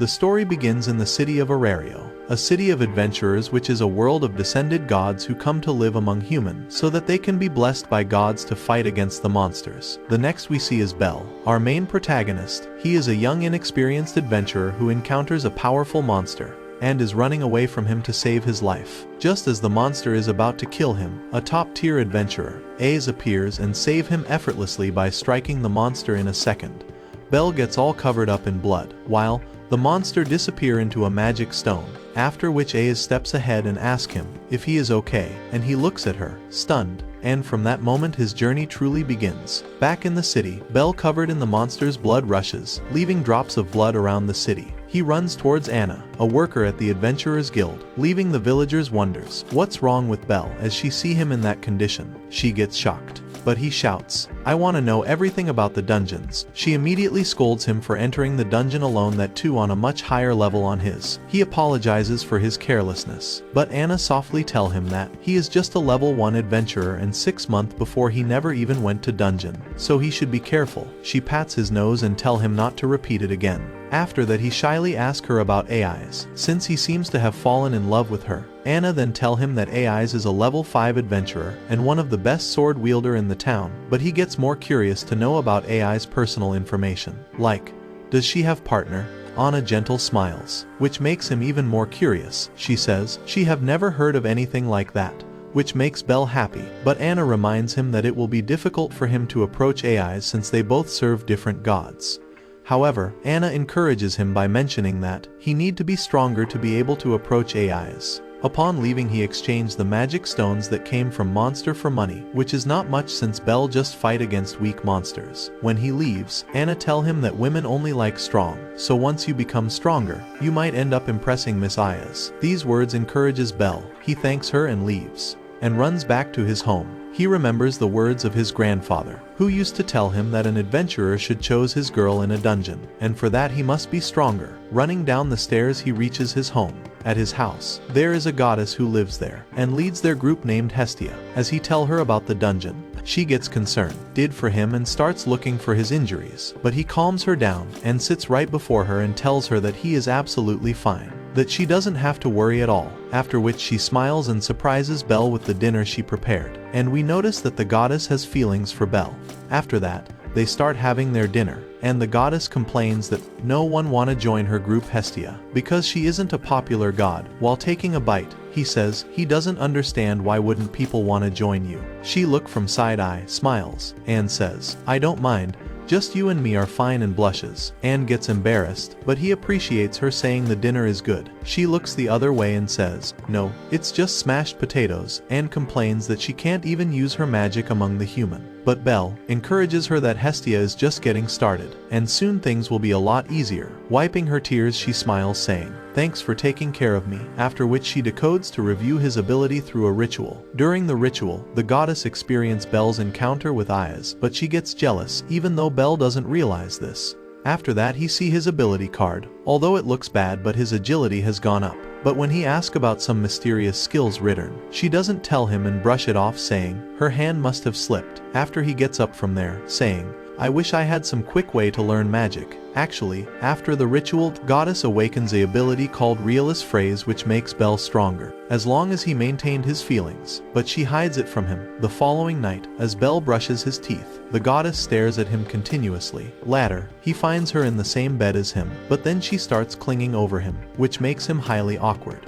The story begins in the city of Arario, a city of adventurers which is a world of descended gods who come to live among humans so that they can be blessed by gods to fight against the monsters. The next we see is Bel, our main protagonist. He is a young inexperienced adventurer who encounters a powerful monster and is running away from him to save his life. Just as the monster is about to kill him, a top-tier adventurer, Aes, appears and saves him effortlessly by striking the monster in a second. Bel gets all covered up in blood, while the monster disappears into a magic stone, after which Aes steps ahead and asks him if he is okay, and he looks at her, stunned, and from that moment his journey truly begins. Back in the city, Bel, covered in the monster's blood, rushes, leaving drops of blood around the city. He runs towards Anna, a worker at the Adventurers Guild, leaving the villagers wonders what's wrong with Bel as she see him in that condition. She gets shocked, but he shouts, "I want to know everything about the dungeons." She immediately scolds him for entering the dungeon alone, that too on a much higher level on his. He apologizes for his carelessness, but Anna softly tells him that he is just a level 1 adventurer and 6 months before he never even went to dungeon, so he should be careful. She pats his nose and tell him not to repeat it again. After that he shyly asks her about Aes, since he seems to have fallen in love with her. Anna then tells him that Aes is a level 5 adventurer and one of the best sword wielder in the town, but he gets more curious to know about Aes' personal information, like, does she have partner? Anna gentle smiles, which makes him even more curious. She says she have never heard of anything like that, which makes Bel happy, but Anna reminds him that it will be difficult for him to approach Aes since they both serve different gods. However, Anna encourages him by mentioning that he need to be stronger to be able to approach Aes. Upon leaving he exchanged the magic stones that came from monster for money, which is not much since Bel just fight against weak monsters. When he leaves, Anna tell him that women only like strong, so once you become stronger, you might end up impressing Miss Aes. These words encourages Bel. He thanks her and leaves, and runs back to his home. He remembers the words of his grandfather, who used to tell him that an adventurer should choose his girl in a dungeon, and for that he must be stronger. Running down the stairs he reaches his home. At his house, there is a goddess who lives there, and leads their group named Hestia. As he tells her about the dungeon, she gets concerned, for him and starts looking for his injuries, but he calms her down, and sits right before her and tells her that he is absolutely fine, that she doesn't have to worry at all, after which she smiles and surprises Bel with the dinner she prepared, and we notice that the goddess has feelings for Bel. After that, they start having their dinner, and the goddess complains that no one want to join her group Hestia, because she isn't a popular god. While taking a bite, he says he doesn't understand why wouldn't people want to join you. She look from side eye, smiles, and says, "I don't mind, just you and me are fine," and blushes, and gets embarrassed, but he appreciates her saying the dinner is good. She looks the other way and says, "No, it's just smashed potatoes," and complains that she can't even use her magic among the human. But Bel encourages her that Hestia is just getting started, and soon things will be a lot easier. Wiping her tears she smiles saying, "Thanks for taking care of me," after which she decodes to review his ability through a ritual. During the ritual, the goddess experiences Bel's encounter with Aes, but she gets jealous even though Bel doesn't realize this. After that he see his ability card, although it looks bad but his agility has gone up. But when he asks about some mysterious skills written, she doesn't tell him and brush it off saying her hand must have slipped. After he gets up from there, saying, "I wish I had some quick way to learn magic." Actually, after the ritual, goddess awakens a ability called Realist Phrase which makes Bel stronger, as long as he maintained his feelings, but she hides it from him. The following night, as Bel brushes his teeth, the goddess stares at him continuously. Later, he finds her in the same bed as him, but then she starts clinging over him, which makes him highly awkward.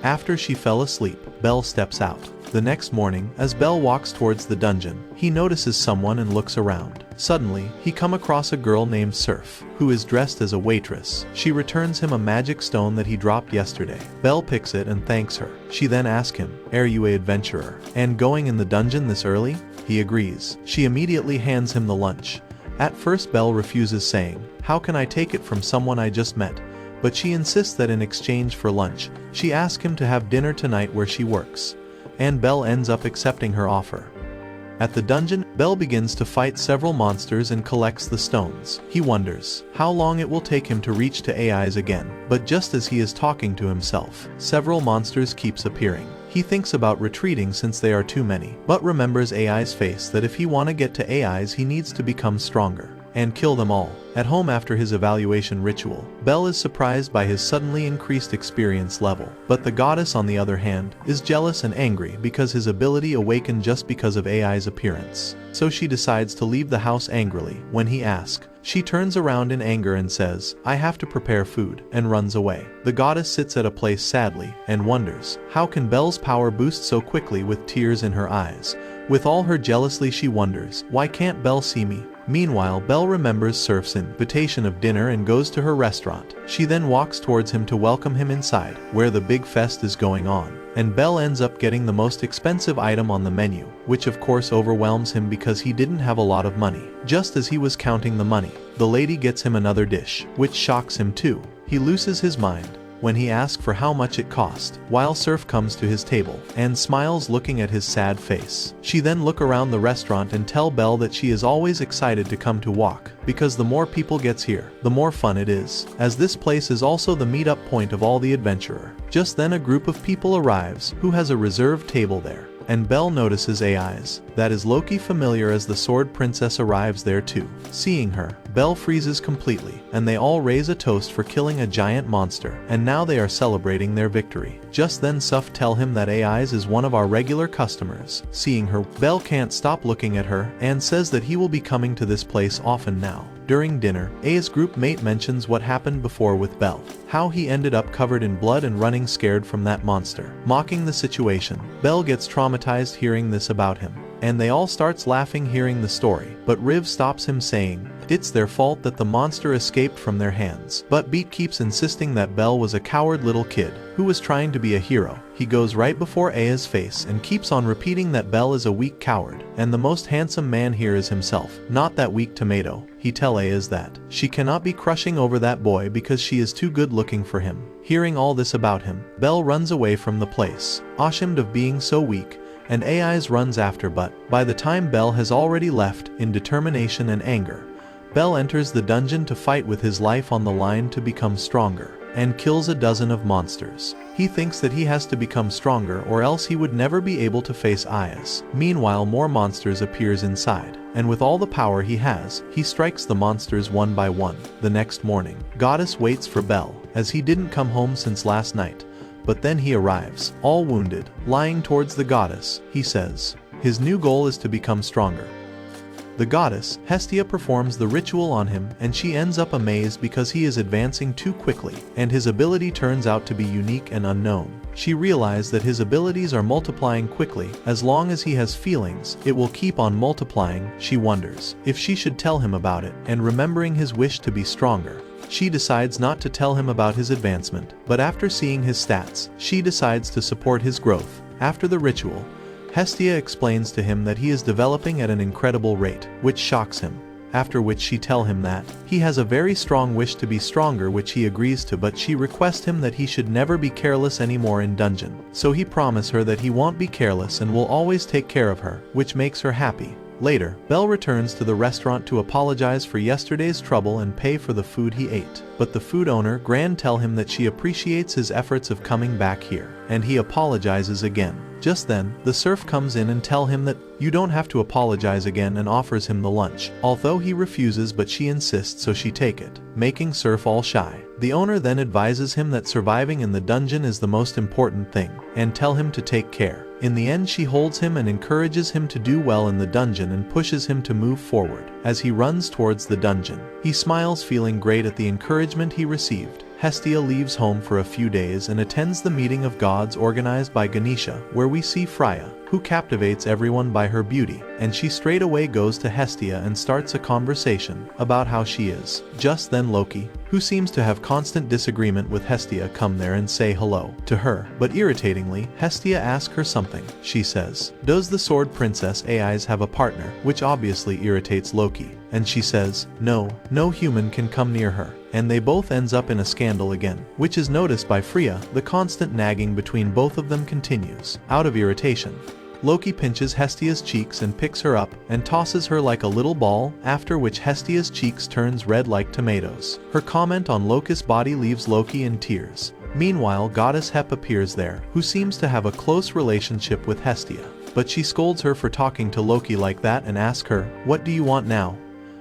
After she fell asleep, Bel steps out. The next morning, as Bel walks towards the dungeon, he notices someone and looks around. Suddenly, he come across a girl named Surf, who is dressed as a waitress. She returns him a magic stone that he dropped yesterday. Bel picks it and thanks her. She then asks him, "Are you a adventurer? And going in the dungeon this early?" He agrees. She immediately hands him the lunch. At first Bel refuses saying, "How can I take it from someone I just met?" But she insists that in exchange for lunch, she asks him to have dinner tonight where she works. And Bel ends up accepting her offer. At the dungeon, Bel begins to fight several monsters and collects the stones. He wonders how long it will take him to reach to Aes again, but just as he is talking to himself, several monsters keeps appearing. He thinks about retreating since they are too many, but remembers Aes' face that if he want to get to Aes he needs to become stronger. and kill them all. At home after his evaluation ritual, Bel is surprised by his suddenly increased experience level. But the goddess, on the other hand, is jealous and angry because his ability awakened just because of AI's appearance. So she decides to leave the house angrily. When he asks, she turns around in anger and says, "I have to prepare food," and runs away. The goddess sits at a place sadly and wonders, how can Bel's power boost so quickly with tears in her eyes? With all her jealousy, she wonders, why can't Bel see me? Meanwhile, Bel remembers Surf's invitation of dinner and goes to her restaurant. She then walks towards him to welcome him inside, where the big fest is going on. And Bel ends up getting the most expensive item on the menu, which of course overwhelms him because he didn't have a lot of money. Just as he was counting the money, the lady gets him another dish, which shocks him too. He loses his mind when he asks for how much it cost, while Surf comes to his table and smiles, looking at his sad face. She then look around the restaurant and tell Bel that she is always excited to come to walk, because the more people gets here, the more fun it is, as this place is also the meetup point of all the adventurer. Just then a group of people arrives who has a reserved table there, and Bel notices AI's, that is Loki, familiar as the Sword Princess, arrives there too. Seeing her, Bel freezes completely, and they all raise a toast for killing a giant monster, and now they are celebrating their victory. Just then Surf tell him that AI's is one of our regular customers. Seeing her, Bel can't stop looking at her and says that he will be coming to this place often now. During dinner, A's group mate mentions what happened before with Bel, how he ended up covered in blood and running scared from that monster. Mocking the situation, Bel gets traumatized hearing this about him, and they all starts laughing hearing the story, but Riv stops him saying, it's their fault that the monster escaped from their hands. But Beat keeps insisting that Bel was a coward little kid who was trying to be a hero. He goes right before Aya's face and keeps on repeating that Bel is a weak coward, and the most handsome man here is himself, not that weak tomato. He tell Aya's that she cannot be crushing over that boy because she is too good looking for him. Hearing all this about him, Bel runs away from the place, ashamed of being so weak, and AI's runs after, but by the time Bel has already left, in determination and anger, Bel enters the dungeon to fight with his life on the line to become stronger, and kills a dozen of monsters. He thinks that he has to become stronger or else he would never be able to face Ayaz. Meanwhile, more monsters appears inside, and with all the power he has, he strikes the monsters one by one. The next morning, Goddess waits for Bel, as he didn't come home since last night, but then he arrives, all wounded, lying towards the goddess. He says his new goal is to become stronger. The goddess, Hestia, performs the ritual on him, and she ends up amazed because he is advancing too quickly, and his ability turns out to be unique and unknown. She realizes that his abilities are multiplying quickly. As long as he has feelings, it will keep on multiplying. She wonders if she should tell him about it, and remembering his wish to be stronger, she decides not to tell him about his advancement. But after seeing his stats, she decides to support his growth. After the ritual, Hestia explains to him that he is developing at an incredible rate, which shocks him. After which she tell him that he has a very strong wish to be stronger, which he agrees to, but she requests him that he should never be careless anymore in dungeon. So he promises her that he won't be careless and will always take care of her, which makes her happy. Later, Bel returns to the restaurant to apologize for yesterday's trouble and pay for the food he ate. But the food owner, Gran, tell him that she appreciates his efforts of coming back here, and he apologizes again. Just then, the Surf comes in and tell him that you don't have to apologize again, and offers him the lunch. Although he refuses, but she insists, so she take it, making Surf all shy. The owner then advises him that surviving in the dungeon is the most important thing, and tell him to take care. In the end, she holds him and encourages him to do well in the dungeon and pushes him to move forward. As he runs towards the dungeon, he smiles, feeling great at the encouragement he received. Hestia leaves home for a few days and attends the meeting of gods organized by Ganesha, where we see Freya, who captivates everyone by her beauty, and she straight away goes to Hestia and starts a conversation about how she is. Just then Loki, who seems to have constant disagreement with Hestia, come there and say hello to her. But irritatingly, Hestia asks her something. She says, does the Sword Princess Aiz have a partner? Which obviously irritates Loki, and she says, no human can come near her. And they both ends up in a scandal again, which is noticed by Freya. The constant nagging between both of them continues. Out of irritation, Loki pinches Hestia's cheeks and picks her up and tosses her like a little ball, after which Hestia's cheeks turns red like tomatoes. Her comment on Loki's body leaves Loki in tears. Meanwhile, Goddess Hep appears there, who seems to have a close relationship with Hestia, but she scolds her for talking to Loki like that and asks her, what do you want now?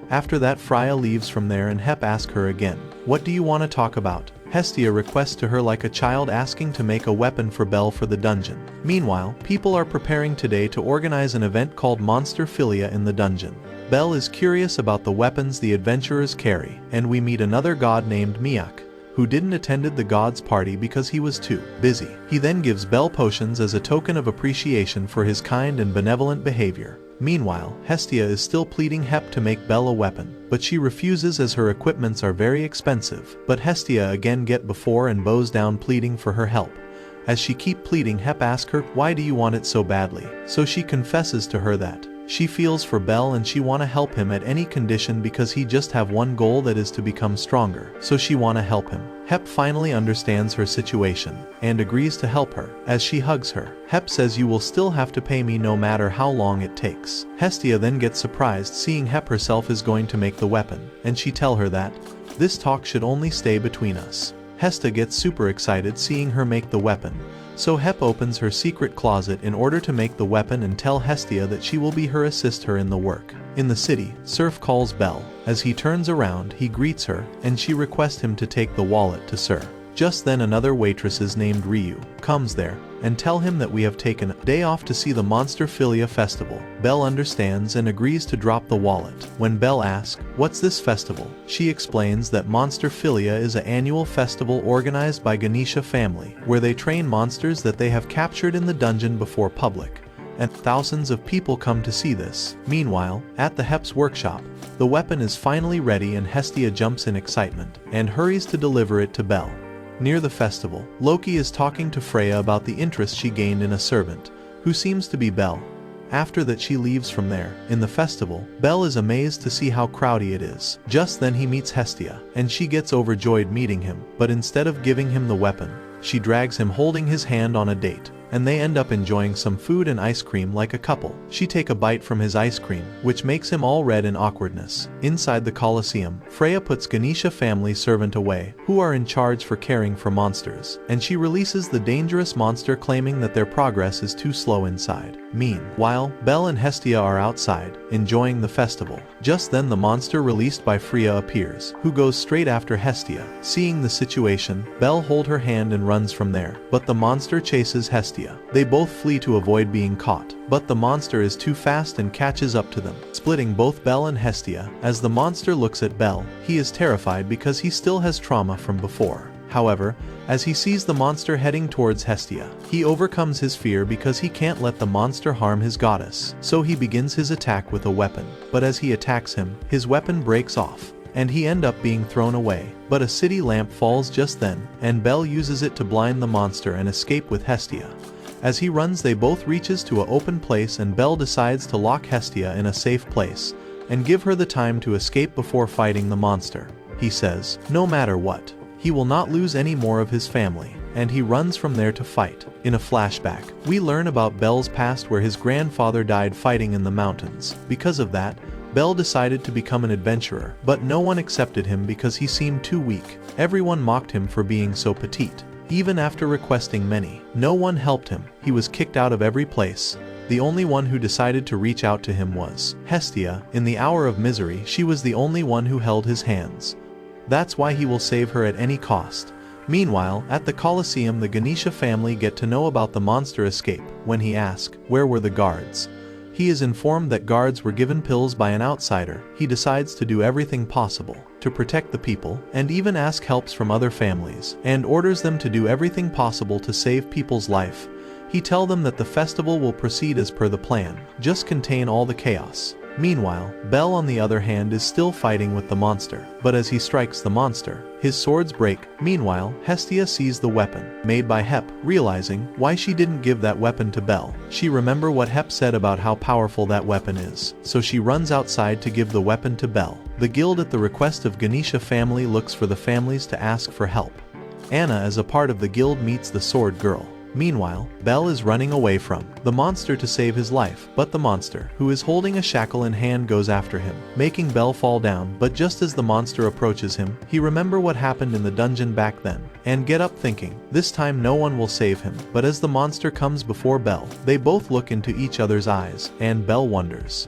After that, Freya leaves from there and Hep asks her again, "What do you want to talk about?" Hestia requests to her like a child, asking to make a weapon for Bel for the dungeon. Meanwhile, people are preparing today to organize an event called Monsterphilia in the dungeon. Bel is curious about the weapons the adventurers carry, and we meet another god named Miak, who didn't attended the god's party because he was too busy. He then gives Bel potions as a token of appreciation for his kind and benevolent behavior. Meanwhile, Hestia is still pleading Hep to make Bel a weapon, but she refuses as her equipments are very expensive. But Hestia again get before and bows down, pleading for her help. As she keep pleading, Hep asks her, "Why do you want it so badly?" So she confesses to her that she feels for Bel and she wanna help him at any condition because he just have one goal, that is to become stronger. So she wanna help him. Hep finally understands her situation and agrees to help her. As she hugs her, Hep says, "You will still have to pay me no matter how long it takes." Hestia then gets surprised seeing Hep herself is going to make the weapon, and she tell her that this talk should only stay between us. Hestia gets super excited seeing her make the weapon. So Hep opens her secret closet in order to make the weapon and tell Hestia that she will be her assist her in the work. In the city, Surf calls Bel. As he turns around, he greets her, and she requests him to take the wallet to Sir. Just then another waitress named Ryu comes there and tell him that we have taken a day off to see the Monsterphilia festival. Bel understands and agrees to drop the wallet. When Bel asks, "What's this festival?" she explains that Monsterphilia is an annual festival organized by Ganesha family, where they train monsters that they have captured in the dungeon before public. And thousands of people come to see this. Meanwhile, at the Hep's workshop, the weapon is finally ready and Hestia jumps in excitement and hurries to deliver it to Bel. Near the festival, Loki is talking to Freya about the interest she gained in a servant, who seems to be Bel. After that, she leaves from there. In the festival, Bel is amazed to see how crowded it is. Just then he meets Hestia, and she gets overjoyed meeting him, but instead of giving him the weapon, she drags him holding his hand on a date, and they end up enjoying some food and ice cream like a couple. She take a bite from his ice cream, which makes him all red in awkwardness. Inside the Colosseum, Freya puts Ganesha family servant away, who are in charge for caring for monsters, and she releases the dangerous monster, claiming that their progress is too slow inside. Meanwhile, Bel and Hestia are outside, enjoying the festival. Just then the monster released by Freya appears, who goes straight after Hestia. Seeing the situation, Bel holds her hand and runs from there, but the monster chases Hestia. They both flee to avoid being caught, but the monster is too fast and catches up to them, splitting both Bel and Hestia. As the monster looks at Bel, he is terrified because he still has trauma from before. However, as he sees the monster heading towards Hestia, he overcomes his fear because he can't let the monster harm his goddess. So he begins his attack with a weapon, but as he attacks him, his weapon breaks off, and he ends up being thrown away. But a city lamp falls just then, and Bel uses it to blind the monster and escape with Hestia. As he runs, they both reaches to an open place, and Bel decides to lock Hestia in a safe place and give her the time to escape before fighting the monster. He says, no matter what, he will not lose any more of his family, and he runs from there to fight. In a flashback, we learn about Bel's past, where his grandfather died fighting in the mountains. Because of that, Bel decided to become an adventurer, but no one accepted him because he seemed too weak. Everyone mocked him for being so petite. Even after requesting many, no one helped him. He was kicked out of every place. The only one who decided to reach out to him was Hestia. In the hour of misery, she was the only one who held his hands. That's why he will save her at any cost. Meanwhile, at the Colosseum, the Ganesha family get to know about the monster escape. When he asks, where were the guards? He is informed that guards were given pills by an outsider. He decides to do everything possible to protect the people, and even ask helps from other families, and orders them to do everything possible to save people's life. He tells them that the festival will proceed as per the plan, just contain all the chaos. Meanwhile, Bel on the other hand is still fighting with the monster, but as he strikes the monster, his swords break. Meanwhile, Hestia sees the weapon, made by Hep, realizing why she didn't give that weapon to Bel. She remember what Hep said about how powerful that weapon is, so she runs outside to give the weapon to Bel. The guild at the request of Ganesha family looks for the families to ask for help. Anna as a part of the guild meets the sword girl. Meanwhile, Bel is running away from the monster to save his life, but the monster, who is holding a shackle in hand, goes after him, making Bel fall down. But just as the monster approaches him, he remember what happened in the dungeon back then, and get up thinking, this time no one will save him. But as the monster comes before Bel, they both look into each other's eyes, and Bel wonders,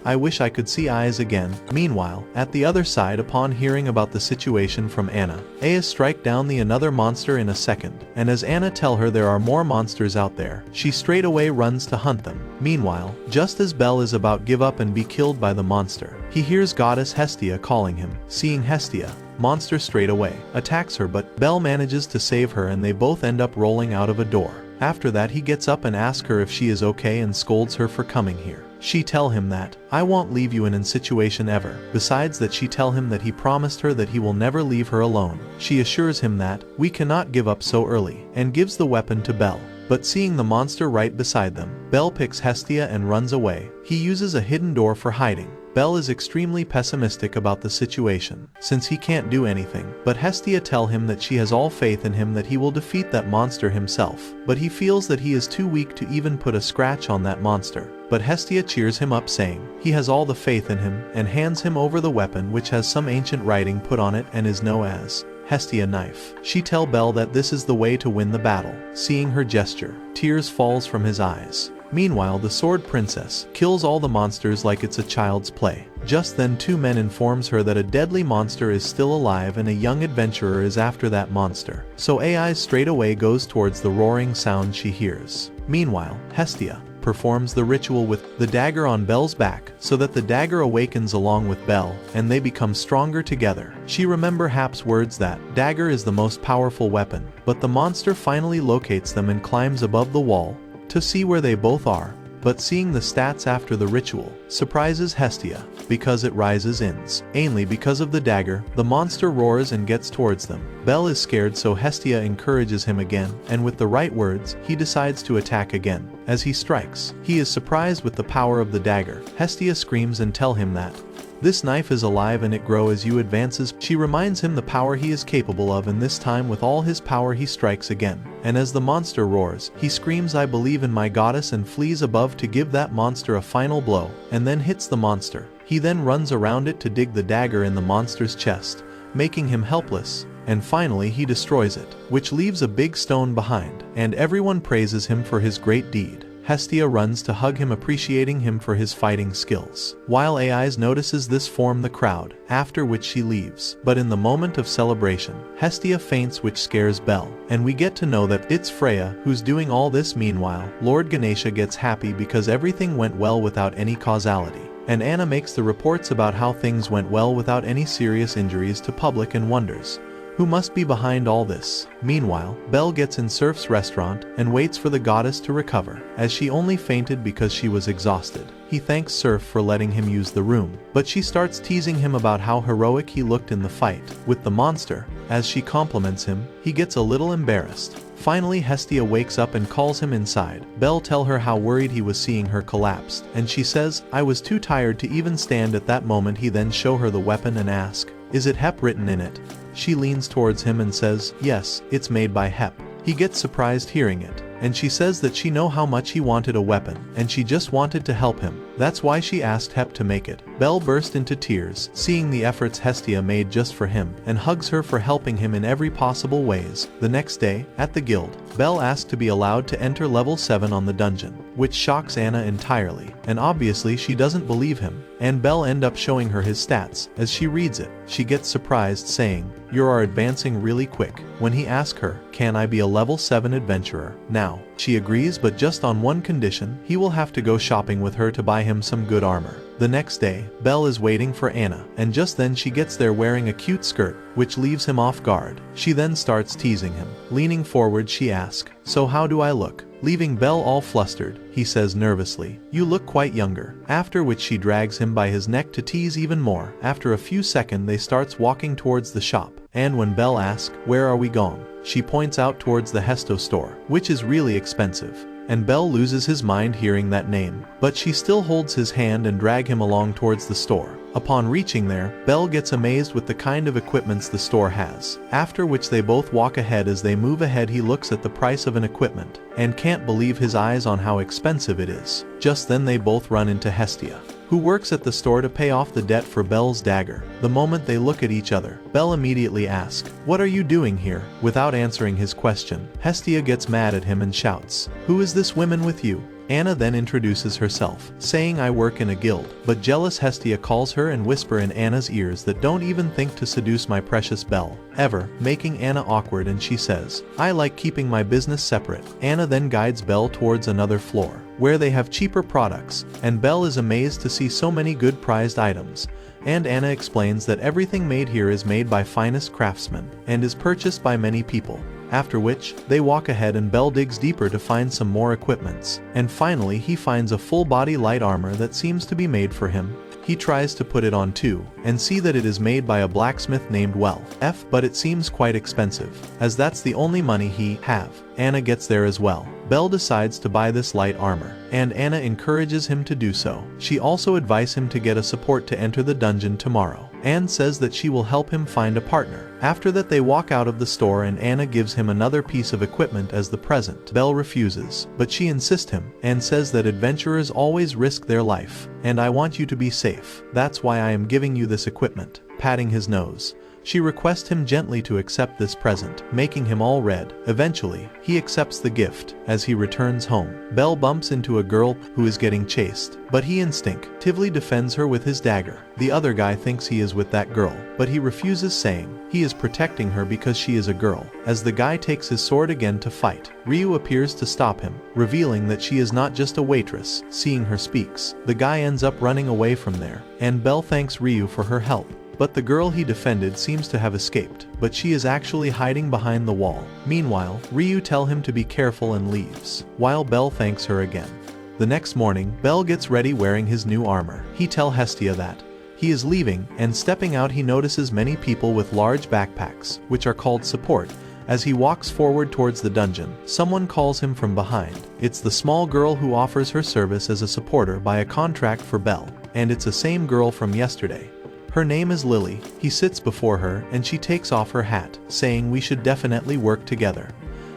I wish I could see eyes again. Meanwhile, at the other side, upon hearing about the situation from Anna, Aya strike down the another monster in a second, and as Anna tell her there are more monsters out there, she straight away runs to hunt them. Meanwhile, just as Bel is about give up and be killed by the monster, he hears goddess Hestia calling him. Seeing Hestia, monster straight away attacks her, but Bel manages to save her and they both end up rolling out of a door. After that he gets up and asks her if she is okay and scolds her for coming here. She tell him that, I won't leave you in an situation ever. Besides that she tell him that he promised her that he will never leave her alone. She assures him that, we cannot give up so early, and gives the weapon to Bel. But seeing the monster right beside them, Bel picks Hestia and runs away. He uses a hidden door for hiding. Bel is extremely pessimistic about the situation, since he can't do anything, but Hestia tell him that she has all faith in him that he will defeat that monster himself, but he feels that he is too weak to even put a scratch on that monster. But Hestia cheers him up saying, he has all the faith in him, and hands him over the weapon which has some ancient writing put on it and is known as Hestia knife. She tell Bel that this is the way to win the battle. Seeing her gesture, tears falls from his eyes. Meanwhile, the sword princess kills all the monsters like it's a child's play. Just then two men informs her that a deadly monster is still alive and a young adventurer is after that monster. So AI straight away goes towards the roaring sound she hears. Meanwhile, Hestia performs the ritual with the dagger on Bel's back so that the dagger awakens along with Bel and they become stronger together. She remember Hap's words that dagger is the most powerful weapon, but the monster finally locates them and climbs above the wall to see where they both are, but seeing the stats after the ritual surprises Hestia because it rises ins. Ainly because of the dagger, the monster roars and gets towards them. Bel is scared, so Hestia encourages him again, and with the right words, he decides to attack again. As he strikes, he is surprised with the power of the dagger. Hestia screams and tell him that this knife is alive and it grows as you advances. She reminds him the power he is capable of, and this time with all his power he strikes again. And as the monster roars, he screams, I believe in my goddess, and flees above to give that monster a final blow, and then hits the monster. He then runs around it to dig the dagger in the monster's chest, making him helpless. And finally he destroys it, which leaves a big stone behind, and everyone praises him for his great deed. Hestia runs to hug him, appreciating him for his fighting skills, while Ais notices this form the crowd, after which she leaves. But in the moment of celebration, Hestia faints, which scares Bel, and we get to know that it's Freya who's doing all this. Meanwhile, Lord Ganesha gets happy because everything went well without any causality, and Anna makes the reports about how things went well without any serious injuries to public and wonders who must be behind all this. Meanwhile, Bel gets in Surf's restaurant and waits for the goddess to recover, as she only fainted because she was exhausted. He thanks Surf for letting him use the room, but she starts teasing him about how heroic he looked in the fight with the monster. As she compliments him, he gets a little embarrassed. Finally, Hestia wakes up and calls him inside. Bel tell her how worried he was seeing her collapsed, and she says, I was too tired to even stand at that moment. He then show her the weapon and ask, is it Hep written in it? She leans towards him and says, yes, it's made by Hep. He gets surprised hearing it, and she says that she know how much he wanted a weapon, and she just wanted to help him. That's why she asked Hep to make it. Bel burst into tears, seeing the efforts Hestia made just for him, and hugs her for helping him in every possible ways. The next day, at the guild, Bel asks to be allowed to enter level 7 on the dungeon, which shocks Anna entirely, and obviously she doesn't believe him, and Bel end up showing her his stats. As she reads it, she gets surprised, saying, you are advancing really quick. When he asks her, can I be a level 7 adventurer now? She agrees, but just on one condition: he will have to go shopping with her to buy him some good armor. The next day, Bel is waiting for Anna, and just then she gets there wearing a cute skirt, which leaves him off guard. She then starts teasing him. Leaning forward, she asks, so how do I look? Leaving Bel all flustered, he says nervously, you look quite younger. After which she drags him by his neck to tease even more. After a few seconds they starts walking towards the shop, and when Bel asks, where are we going? She points out towards the Hesto store, which is really expensive. And Bel loses his mind hearing that name, but she still holds his hand and drag him along towards the store. Upon reaching there, Bel gets amazed with the kind of equipments the store has, after which they both walk ahead. As they move ahead, he looks at the price of an equipment, and can't believe his eyes on how expensive it is. Just then they both run into Hestia, who works at the store to pay off the debt for Bel's dagger. The moment they look at each other, Bel immediately asks, what are you doing here? Without answering his question, Hestia gets mad at him and shouts, who is this woman with you? Anna then introduces herself, saying I work in a guild, but jealous Hestia calls her and whisper in Anna's ears that don't even think to seduce my precious Belle, ever, making Anna awkward, and she says, I like keeping my business separate. Anna then guides Belle towards another floor, where they have cheaper products, and Belle is amazed to see so many good prized items, and Anna explains that everything made here is made by finest craftsmen, and is purchased by many people. After which, they walk ahead and Belle digs deeper to find some more equipments, and finally he finds a full-body light armor that seems to be made for him. He tries to put it on too, and see that it is made by a blacksmith named but it seems quite expensive, as that's the only money he have. Anna gets there as well. Belle decides to buy this light armor, and Anna encourages him to do so. She also advises him to get a support to enter the dungeon tomorrow, and says that she will help him find a partner. After that they walk out of the store and Anna gives him another piece of equipment as the present. Belle refuses, but she insists him, and says that adventurers always risk their life, and I want you to be safe. That's why I am giving you this equipment. Patting his nose, she requests him gently to accept this present, making him all red. Eventually, he accepts the gift. As he returns home, Belle bumps into a girl who is getting chased, but he instinctively defends her with his dagger. The other guy thinks he is with that girl, but he refuses, saying he is protecting her because she is a girl. As the guy takes his sword again to fight, Ryu appears to stop him, revealing that she is not just a waitress. Seeing her speaks, the guy ends up running away from there, and Belle thanks Ryu for her help. But the girl he defended seems to have escaped, but she is actually hiding behind the wall. Meanwhile, Ryu tells him to be careful and leaves, while Belle thanks her again. The next morning, Belle gets ready wearing his new armor. He tells Hestia that he is leaving, and stepping out he notices many people with large backpacks, which are called support. As he walks forward towards the dungeon, someone calls him from behind. It's the small girl who offers her service as a supporter by a contract for Belle, and it's the same girl from yesterday. Her name is Lily. He sits before her and she takes off her hat, saying we should definitely work together.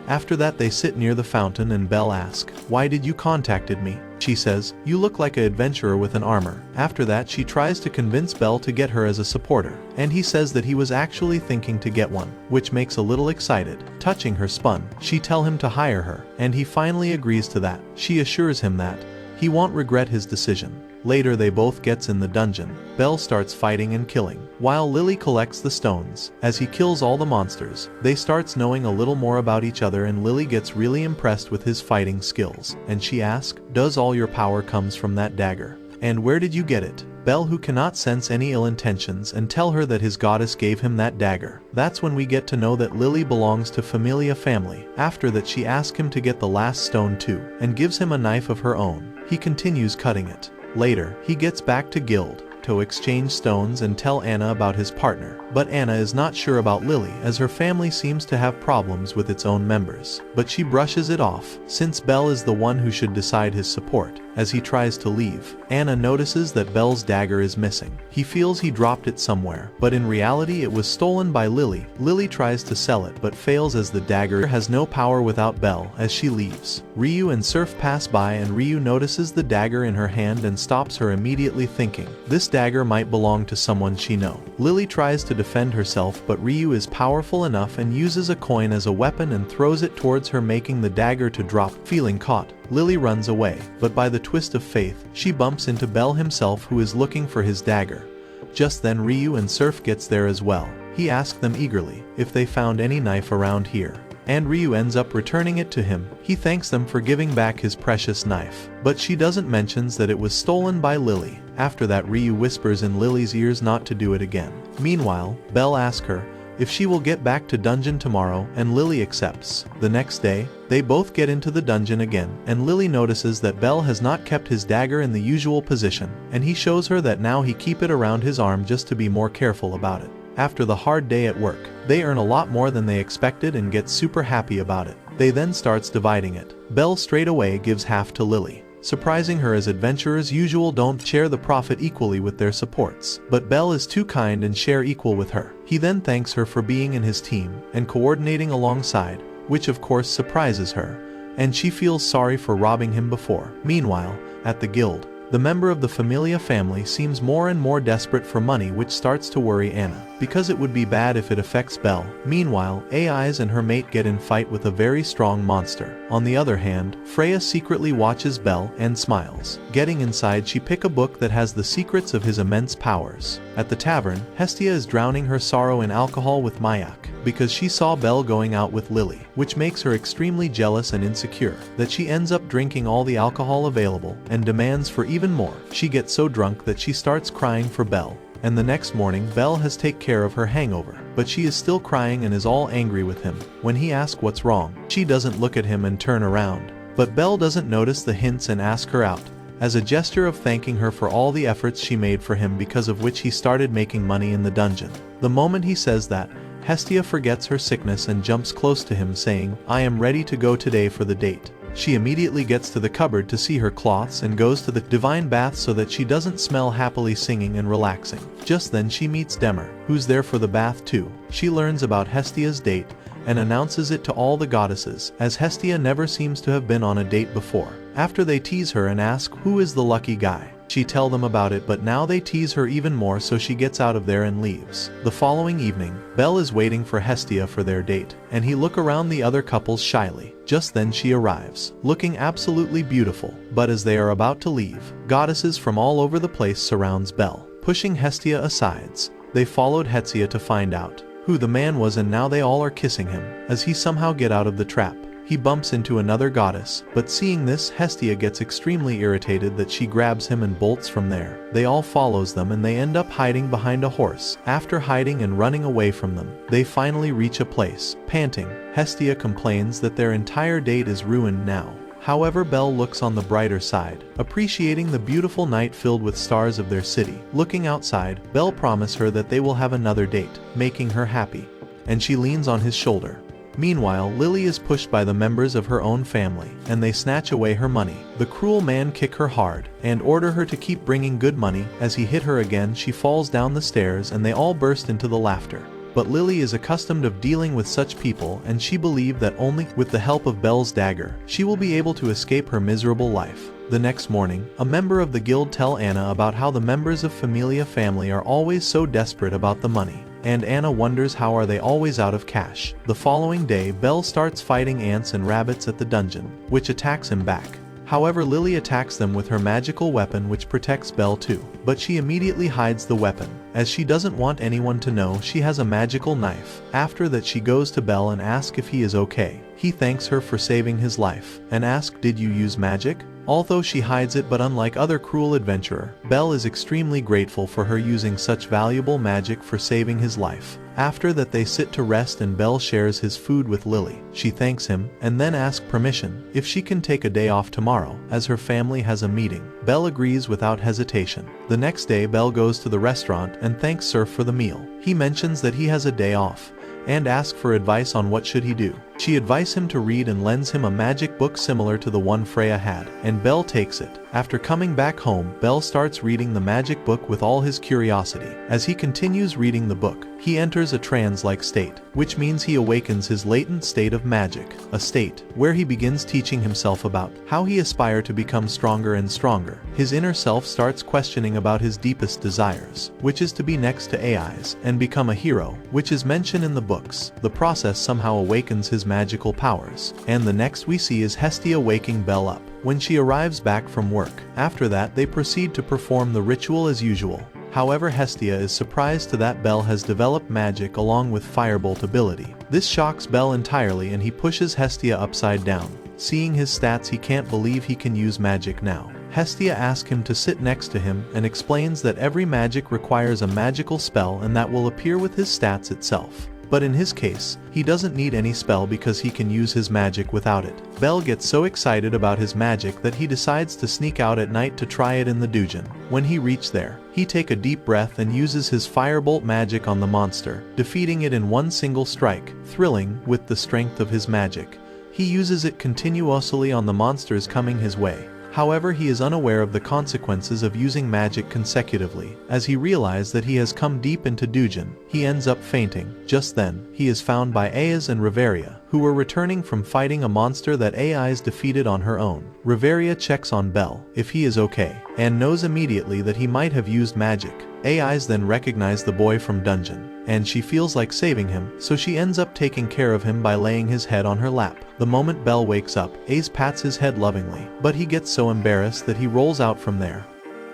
After that they sit near the fountain and Belle asks, why did you contacted me? She says, you look like an adventurer with an armor. After that she tries to convince Belle to get her as a supporter, and he says that he was actually thinking to get one, which makes a little excited. Touching her spun, she tell him to hire her, and he finally agrees to that. She assures him that he won't regret his decision. Later they both gets in the dungeon. Belle starts fighting and killing, while Lily collects the stones. As he kills all the monsters, they starts knowing a little more about each other, and Lily gets really impressed with his fighting skills, and she asks, does all your power comes from that dagger? And where did you get it? Belle, who cannot sense any ill intentions, and tell her that his goddess gave him that dagger. That's when we get to know that Lily belongs to Familia family. After that she asks him to get the last stone too, and gives him a knife of her own. He continues cutting it. Later, he gets back to guild to exchange stones and tell Anna about his partner, but Anna is not sure about Lily as her family seems to have problems with its own members, but she brushes it off, since Belle is the one who should decide his support. As he tries to leave, Anna notices that Belle's dagger is missing. He feels he dropped it somewhere, but in reality it was stolen by Lily. Lily tries to sell it but fails as the dagger has no power without Belle. As she leaves, Ryu and Surf pass by and Ryu notices the dagger in her hand and stops her immediately, thinking this dagger might belong to someone she knows. Lily tries to defend herself, but Ryu is powerful enough and uses a coin as a weapon and throws it towards her, making the dagger to drop. Feeling caught, Lily runs away, but by the twist of fate, she bumps into Belle himself, who is looking for his dagger. Just then Ryu and Surf gets there as well. He asks them eagerly if they found any knife around here, and Ryu ends up returning it to him. He thanks them for giving back his precious knife, but she doesn't mention that it was stolen by Lily. After that Ryu whispers in Lily's ears not to do it again. Meanwhile, Belle asks her if she will get back to dungeon tomorrow, and Lily accepts. The next day, they both get into the dungeon again, and Lily notices that Belle has not kept his dagger in the usual position, and he shows her that now he keep it around his arm just to be more careful about it. After the hard day at work, they earn a lot more than they expected and get super happy about it. They then starts dividing it. Belle straight away gives half to Lily, surprising her, as adventurers usual don't share the profit equally with their supports. But Belle is too kind and share equal with her. He then thanks her for being in his team and coordinating alongside, which of course surprises her, and she feels sorry for robbing him before. Meanwhile, at the guild, The member of the Familia family seems more and more desperate for money, which starts to worry Anna, because it would be bad if it affects Belle. Meanwhile, Ais and her mate get in fight with a very strong monster. On the other hand, Freya secretly watches Belle and smiles. Getting inside, she pick a book that has the secrets of his immense powers. At the tavern, Hestia is drowning her sorrow in alcohol with Mayak, because she saw Belle going out with Lily, which makes her extremely jealous and insecure, that she ends up drinking all the alcohol available and demands for even more. She gets so drunk that she starts crying for Belle. And the next morning, Belle has taken care of her hangover, but she is still crying and is all angry with him. When he asks what's wrong, she doesn't look at him and turn around. But Belle doesn't notice the hints and asks her out, as a gesture of thanking her for all the efforts she made for him, because of which he started making money in the dungeon. The moment he says that, Hestia forgets her sickness and jumps close to him, saying, "I am ready to go today for the date." She immediately gets to the cupboard to see her cloths and goes to the divine bath so that she doesn't smell, happily singing and relaxing. Just then she meets Demer, who's there for the bath too. She learns about Hestia's date and announces it to all the goddesses, as Hestia never seems to have been on a date before. After they tease her and ask who is the lucky guy, she tells them about it, but now they tease her even more, so she gets out of there and leaves. The following evening, Belle is waiting for Hestia for their date, and he look around the other couples shyly. Just then she arrives, looking absolutely beautiful, but as they are about to leave, goddesses from all over the place surrounds Belle. Pushing Hestia aside, they followed Hestia to find out who the man was, and now they all are kissing him. As he somehow get out of the trap, he bumps into another goddess, but seeing this, Hestia gets extremely irritated that she grabs him and bolts from there. They all follows them and they end up hiding behind a horse. After hiding and running away from them, they finally reach a place. Panting, Hestia complains that their entire date is ruined now. However, Belle looks on the brighter side, appreciating the beautiful night filled with stars of their city. Looking outside, Belle promises her that they will have another date, making her happy, and she leans on his shoulder. Meanwhile, Lily is pushed by the members of her own family, and they snatch away her money. The cruel man kick her hard, and order her to keep bringing good money. As he hit her again, she falls down the stairs and they all burst into the laughter. But Lily is accustomed of dealing with such people, and she believed that only with the help of Belle's dagger, she will be able to escape her miserable life. The next morning, a member of the guild tell Anna about how the members of Familia family are always so desperate about the money. And Anna wonders how are they always out of cash. The following day, Belle starts fighting ants and rabbits at the dungeon, which attacks him back. However, Lily attacks them with her magical weapon, which protects Belle too. But she immediately hides the weapon, as she doesn't want anyone to know she has a magical knife. After that, she goes to Belle and asks if he is okay. He thanks her for saving his life, and asks, "Did you use magic?" Although she hides it, but unlike other cruel adventurer, Belle is extremely grateful for her using such valuable magic for saving his life. After that, they sit to rest and Belle shares his food with Lily. She thanks him, and then asks permission if she can take a day off tomorrow, as her family has a meeting. Belle agrees without hesitation. The next day, Belle goes to the restaurant and thanks Surf for the meal. He mentions that he has a day off, and asks for advice on what should he do. She advises him to read and lends him a magic book similar to the one Freya had, and Belle takes it. After coming back home, Belle starts reading the magic book with all his curiosity. As he continues reading the book, he enters a trance-like state, which means he awakens his latent state of magic, a state where he begins teaching himself about how he aspires to become stronger and stronger. His inner self starts questioning about his deepest desires, which is to be next to Ais and become a hero, which is mentioned in the books. The process somehow awakens his magical powers, and the next we see is Hestia waking Belle up when she arrives back from work. After that, they proceed to perform the ritual as usual. However, Hestia is surprised to that Belle has developed magic along with firebolt ability. This shocks Belle entirely and he pushes Hestia upside down. Seeing his stats, he can't believe he can use magic now. Hestia asks him to sit next to him and explains that every magic requires a magical spell and that will appear with his stats itself. But in his case, he doesn't need any spell because he can use his magic without it. Belle gets so excited about his magic that he decides to sneak out at night to try it in the dungeon. When he reaches there, he takes a deep breath and uses his firebolt magic on the monster, defeating it in one single strike. Thrilling with the strength of his magic, he uses it continuously on the monsters coming his way. However, he is unaware of the consequences of using magic consecutively. As he realizes that he has come deep into Dujin, he ends up fainting. Just then, he is found by Ayaz and Riveria, who were returning from fighting a monster that Ayaz defeated on her own. Riveria checks on Bell if he is okay, and knows immediately that he might have used magic. Ayaz then recognizes the boy from dungeon, and she feels like saving him, so she ends up taking care of him by laying his head on her lap. The moment Bell wakes up, Ayaz pats his head lovingly, but he gets so embarrassed that he rolls out from there.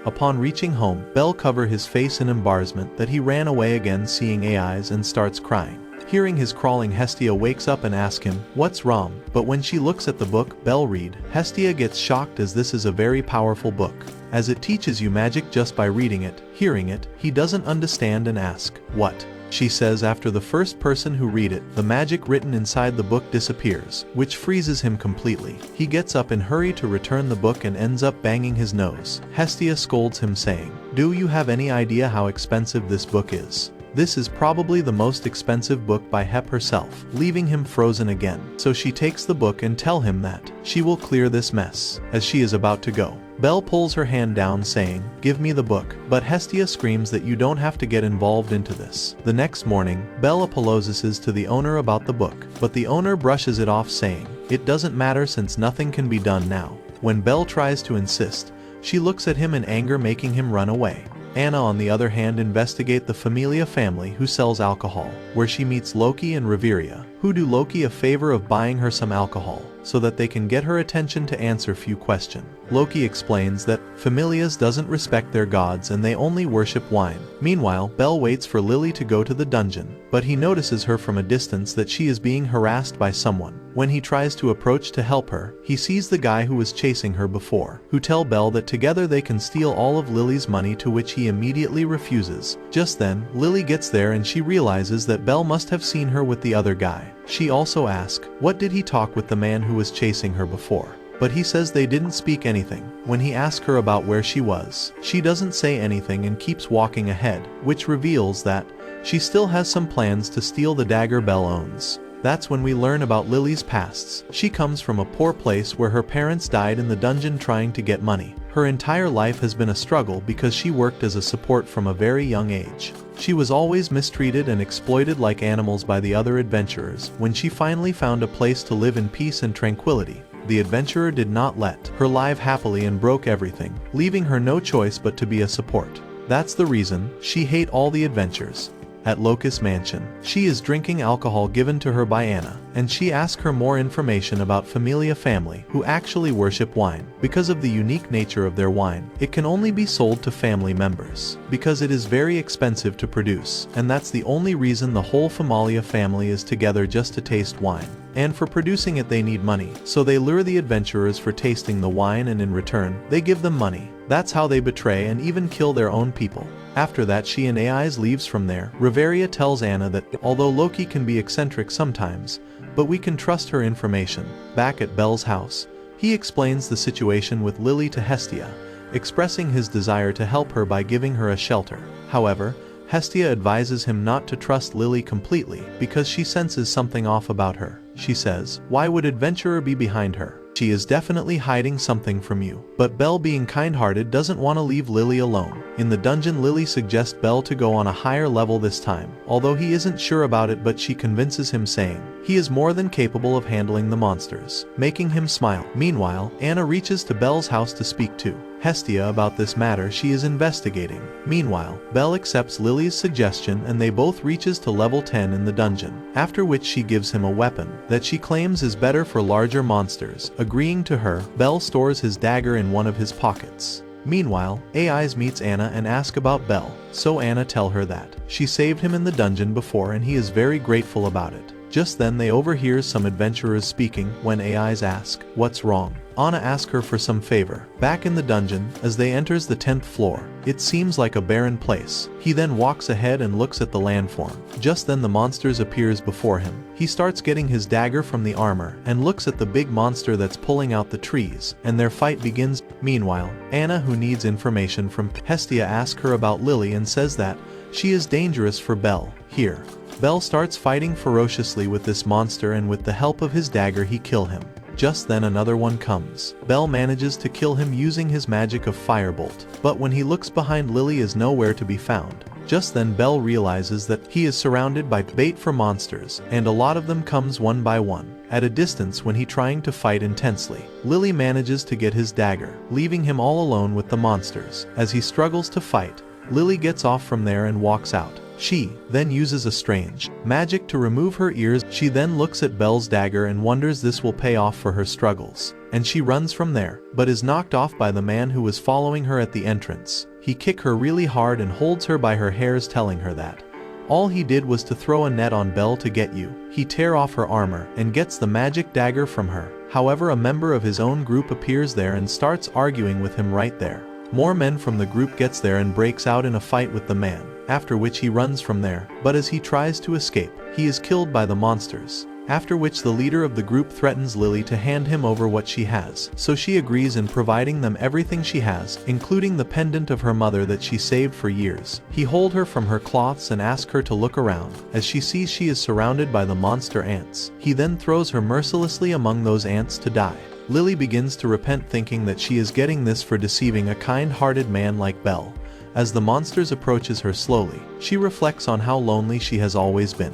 Upon reaching home, Bell covers his face in embarrassment that he ran away again, seeing Ayaz, and starts crying. Hearing his crawling, Hestia wakes up and asks him, "What's wrong?" But when she looks at the book Bell read, Hestia gets shocked as this is a very powerful book, as it teaches you magic just by reading it. Hearing it, he doesn't understand and asks, "What?" She says after the first person who read it, the magic written inside the book disappears, which freezes him completely. He gets up in hurry to return the book and ends up banging his nose. Hestia scolds him saying, "Do you have any idea how expensive this book is? This is probably the most expensive book by Hep herself," leaving him frozen again. So she takes the book and tells him that she will clear this mess. As she is about to go, Bell pulls her hand down saying, "Give me the book," but Hestia screams that you don't have to get involved into this. The next morning, Bell apologizes to the owner about the book, but the owner brushes it off saying, "It doesn't matter since nothing can be done now." When Bell tries to insist, she looks at him in anger, making him run away. Anna, on the other hand, investigates the Familia family who sells alcohol, where she meets Loki and Riveria, who do Loki a favor of buying her some alcohol, so that they can get her attention to answer few questions. Loki explains that Familias doesn't respect their gods and they only worship wine. Meanwhile, Bell waits for Lily to go to the dungeon, but he notices her from a distance that she is being harassed by someone. When he tries to approach to help her, he sees the guy who was chasing her before, who tell Bell that together they can steal all of Lily's money, to which he immediately refuses. Just then, Lily gets there and she realizes that Bell must have seen her with the other guy. She also asks, what did he talk with the man who was chasing her before? But he says they didn't speak anything. When he asks her about where she was, she doesn't say anything and keeps walking ahead, which reveals that she still has some plans to steal the dagger Bell owns. That's when we learn about Lily's pasts. She comes from a poor place where her parents died in the dungeon trying to get money. Her entire life has been a struggle because she worked as a support from a very young age. She was always mistreated and exploited like animals by the other adventurers. When she finally found a place to live in peace and tranquility, the adventurer did not let her live happily and broke everything, leaving her no choice but to be a support. That's the reason she hates all the adventures. At Locust Mansion, she is drinking alcohol given to her by Anna, and she asks her more information about Familia family, who actually worship wine. Because of the unique nature of their wine, it can only be sold to family members, because it is very expensive to produce, and that's the only reason the whole Familia family is together, just to taste wine. And for producing it they need money, so they lure the adventurers for tasting the wine, and in return, they give them money. That's how they betray and even kill their own people. After that, she and Ayaz leaves from there. Riveria tells Anna that although Loki can be eccentric sometimes, but we can trust her information. Back at Bell's house, he explains the situation with Lily to Hestia, expressing his desire to help her by giving her a shelter. However, Hestia advises him not to trust Lily completely because she senses something off about her. She says, "Why would adventurer be behind her? She is definitely hiding something from you." But Bell, being kind-hearted, doesn't want to leave Lily alone. In the dungeon, Lily suggests Bell to go on a higher level this time, although he isn't sure about it, but she convinces him, saying he is more than capable of handling the monsters, making him smile. Meanwhile, Anna reaches to Bell's house to speak to Hestia about this matter she is investigating. Meanwhile, Bell accepts Lily's suggestion and they both reaches to level 10 in the dungeon, after which she gives him a weapon that she claims is better for larger monsters. Agreeing to her, Bell stores his dagger in one of his pockets. Meanwhile, Ayaz meets Anna and asks about Bell, so Anna tells her that she saved him in the dungeon before and he is very grateful about it. Just then they overhear some adventurers speaking. When Ayaz asks, "What's wrong?" Anna asks her for some favor. Back in the dungeon, as they enters the 10th floor, it seems like a barren place. He then walks ahead and looks at the landform. Just then the monsters appears before him. He starts getting his dagger from the armor and looks at the big monster that's pulling out the trees, and their fight begins. Meanwhile, Anna, who needs information from Hestia, asks her about Lily and says that she is dangerous for Bell. Here, Bell starts fighting ferociously with this monster, and with the help of his dagger he kills him. Just then another one comes. Bell manages to kill him using his magic of Firebolt. But when he looks behind, Lily is nowhere to be found. Just then Bell realizes that he is surrounded by bait for monsters, and a lot of them comes one by one, at a distance when he trying to fight intensely. Lily manages to get his dagger, leaving him all alone with the monsters. As he struggles to fight, Lily gets off from there and walks out. She then uses a strange magic to remove her ears. She then looks at Belle's dagger and wonders this will pay off for her struggles. And she runs from there, but is knocked off by the man who was following her at the entrance. He kicks her really hard and holds her by her hairs, telling her that all he did was to throw a net on Belle to get you. He tears off her armor and gets the magic dagger from her. However, a member of his own group appears there and starts arguing with him right there. More men from the group gets there and breaks out in a fight with the man, after which he runs from there, but as he tries to escape, he is killed by the monsters. After which the leader of the group threatens Lily to hand him over what she has, so she agrees in providing them everything she has, including the pendant of her mother that she saved for years. He holds her from her cloths and asks her to look around, as she sees she is surrounded by the monster ants. He then throws her mercilessly among those ants to die. Lily begins to repent, thinking that she is getting this for deceiving a kind-hearted man like Belle. As the monsters approaches her slowly, she reflects on how lonely she has always been.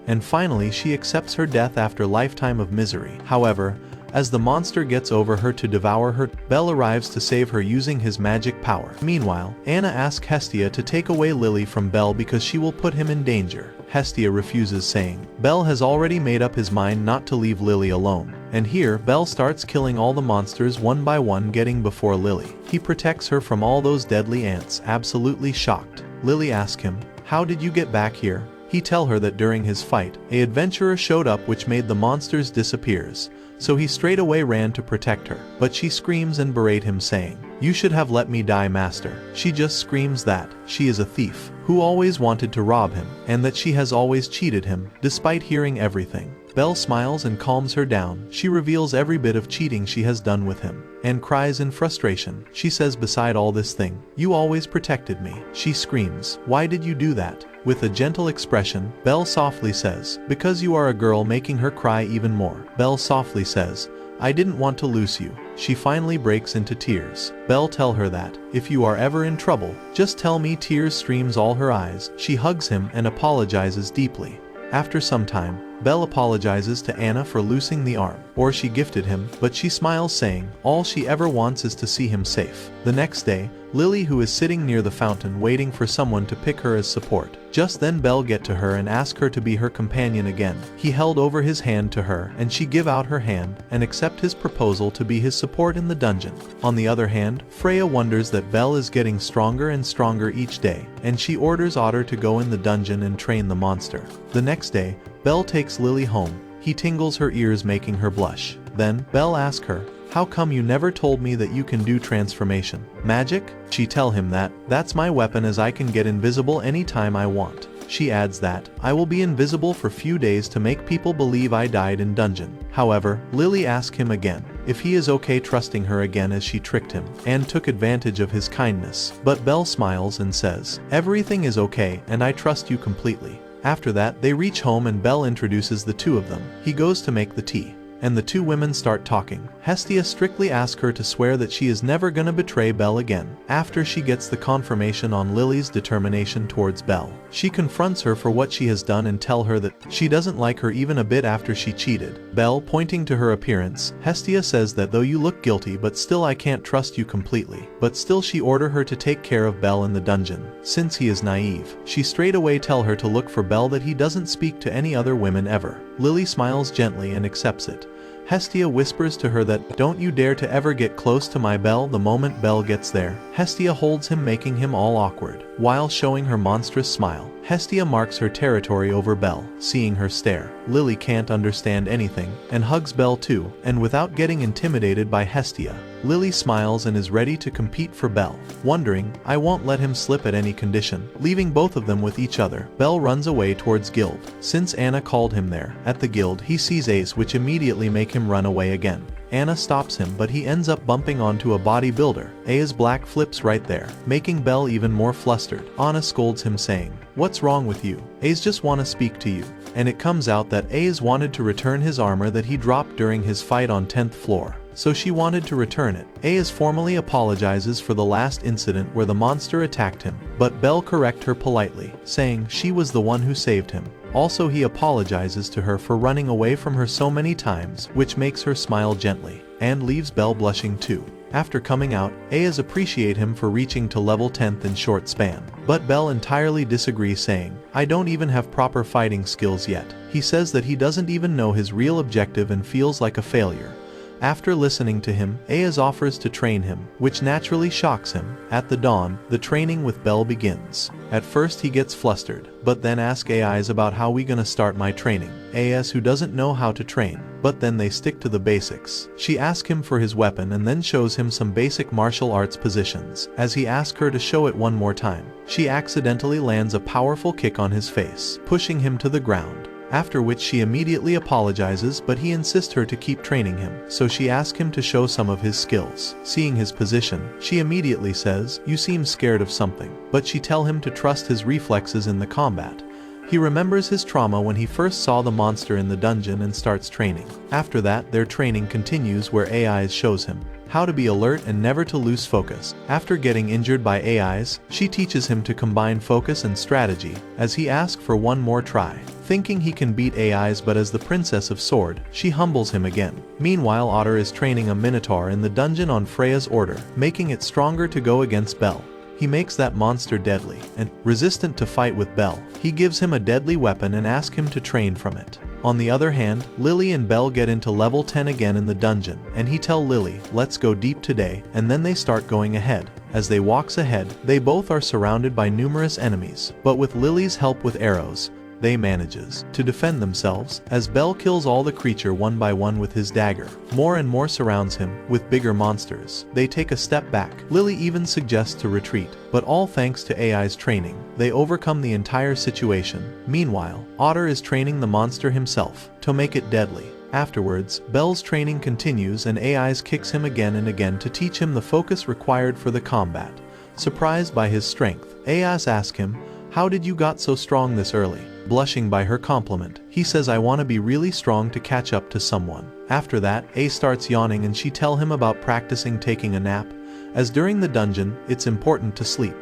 And finally she accepts her death after a lifetime of misery. However, as the monster gets over her to devour her, Belle arrives to save her using his magic power. Meanwhile, Anna asks Hestia to take away Lily from Belle because she will put him in danger. Hestia refuses, saying Belle has already made up his mind not to leave Lily alone. And here, Belle starts killing all the monsters one by one, getting before Lily. He protects her from all those deadly ants. Absolutely shocked, Lily asks him, "How did you get back here?" He tells her that during his fight, an adventurer showed up which made the monsters disappears. So he straight away ran to protect her. But she screams and berates him, saying, "You should have let me die, master." She just screams that she is a thief who always wanted to rob him, and that she has always cheated him, despite hearing everything. Belle smiles and calms her down. She reveals every bit of cheating she has done with him, and cries in frustration. She says, "Beside all this thing, you always protected me." She screams, "Why did you do that?" With a gentle expression, Belle softly says, "Because you are a girl," making her cry even more. Belle softly says, "I didn't want to lose you." She finally breaks into tears. Belle tells her that, "If you are ever in trouble, just tell me." Tears streams all her eyes. She hugs him and apologizes deeply. After some time, Belle apologizes to Anna for losing the arm, or she gifted him, but she smiles, saying all she ever wants is to see him safe. The next day, Lily, who is sitting near the fountain waiting for someone to pick her as support. Just then Belle get to her and ask her to be her companion again. He held over his hand to her and she give out her hand and accept his proposal to be his support in the dungeon. On the other hand, Freya wonders that Belle is getting stronger and stronger each day, and she orders Otter to go in the dungeon and train the monster. The next day, Belle takes Lily home. He tingles her ears, making her blush. Then, Belle asks her, "How come you never told me that you can do transformation magic?" She tell him that, "That's my weapon, as I can get invisible anytime I want." She adds that, "I will be invisible for few days to make people believe I died in dungeon." However, Lily asks him again if he is okay trusting her again, as she tricked him and took advantage of his kindness. But Belle smiles and says, "Everything is okay and I trust you completely." After that, they reach home and Belle introduces the two of them. He goes to make the tea, and the two women start talking. Hestia strictly asks her to swear that she is never gonna betray Belle again. After she gets the confirmation on Lily's determination towards Belle, she confronts her for what she has done and tell her that she doesn't like her even a bit after she cheated. Belle, pointing to her appearance, Hestia says that though you look guilty, but still I can't trust you completely. But still she order her to take care of Belle in the dungeon, since he is naive. She straight away tell her to look for Belle, that he doesn't speak to any other women ever. Lily smiles gently and accepts it. Hestia whispers to her that, "Don't you dare to ever get close to my Belle." The moment Belle gets there, Hestia holds him, making him all awkward. While showing her monstrous smile, Hestia marks her territory over Belle. Seeing her stare, Lily can't understand anything, and hugs Belle too, and without getting intimidated by Hestia, Lily smiles and is ready to compete for Belle. Wondering, "I won't let him slip at any condition." Leaving both of them with each other, Belle runs away towards guild. Since Anna called him there, at the guild he sees Ace, which immediately make him run away again. Anna stops him, but he ends up bumping onto a bodybuilder. A's black flips right there, making Belle even more flustered. Anna scolds him, saying, "What's wrong with you? A's just wanna speak to you." and it comes out that Aes wanted to return his armor that he dropped during his fight on 10th floor. So she wanted to return it. Aes formally apologizes for the last incident where the monster attacked him, but Belle corrects her politely, saying she was the one who saved him. Also, he apologizes to her for running away from her so many times, which makes her smile gently, and leaves Belle blushing too. After coming out, Aes appreciate him for reaching to level 10th in short span. But Belle entirely disagrees, saying, I don't even have proper fighting skills yet. He says that he doesn't even know his real objective and feels like a failure. After listening to him, Aes offers to train him, which naturally shocks him. At the dawn, the training with Belle begins. At first he gets flustered, but then asks Aes about how we gonna start my training. Aes who doesn't know how to train, but then they stick to the basics. She asks him for his weapon and then shows him some basic martial arts positions. As he asks her to show it one more time, she accidentally lands a powerful kick on his face, pushing him to the ground. After which she immediately apologizes, but he insists her to keep training him, so she asks him to show some of his skills. Seeing his position, she immediately says, you seem scared of something, but she tells him to trust his reflexes in the combat. He remembers his trauma when he first saw the monster in the dungeon and starts training. After that, their training continues where Aes shows him how to be alert and never to lose focus. After getting injured by Aes, she teaches him to combine focus and strategy, as he asks for one more try. Thinking he can beat Aes, but as the Princess of Sword, she humbles him again. Meanwhile, Otter is training a Minotaur in the dungeon on Freya's order, making it stronger to go against Belle. He makes that monster deadly and resistant to fight with Belle. He gives him a deadly weapon and asks him to train from it. On the other hand, Lily and Belle get into level 10 again in the dungeon, and he tells Lily, let's go deep today, and then they start going ahead. As they walks ahead, they both are surrounded by numerous enemies, but with Lily's help with arrows, they manages to defend themselves, as Belle kills all the creature one by one with his dagger. More and more surrounds him, with bigger monsters. They take a step back. Lily even suggests to retreat, but all thanks to Aes training, they overcome the entire situation. Meanwhile, Otter is training the monster himself, to make it deadly. Afterwards, Belle's training continues and Aes kicks him again and again to teach him the focus required for the combat. Surprised by his strength, Aes asks him, how did you got so strong this early? Blushing by her compliment, he says I want to be really strong to catch up to someone. After that, Aes starts yawning and she tells him about practicing taking a nap, as during the dungeon, it's important to sleep,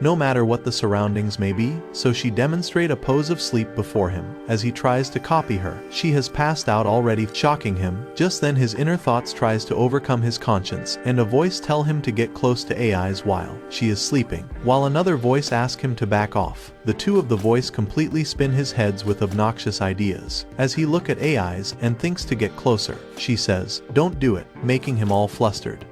no matter what the surroundings may be, so she demonstrates a pose of sleep before him. As he tries to copy her, she has passed out already, shocking him. Just then his inner thoughts tries to overcome his conscience, and a voice tells him to get close to Aes while she is sleeping, while another voice asks him to back off. The two of the voice completely spin his heads with obnoxious ideas. As he looks at Aes and thinks to get closer, she says, don't do it, making him all flustered.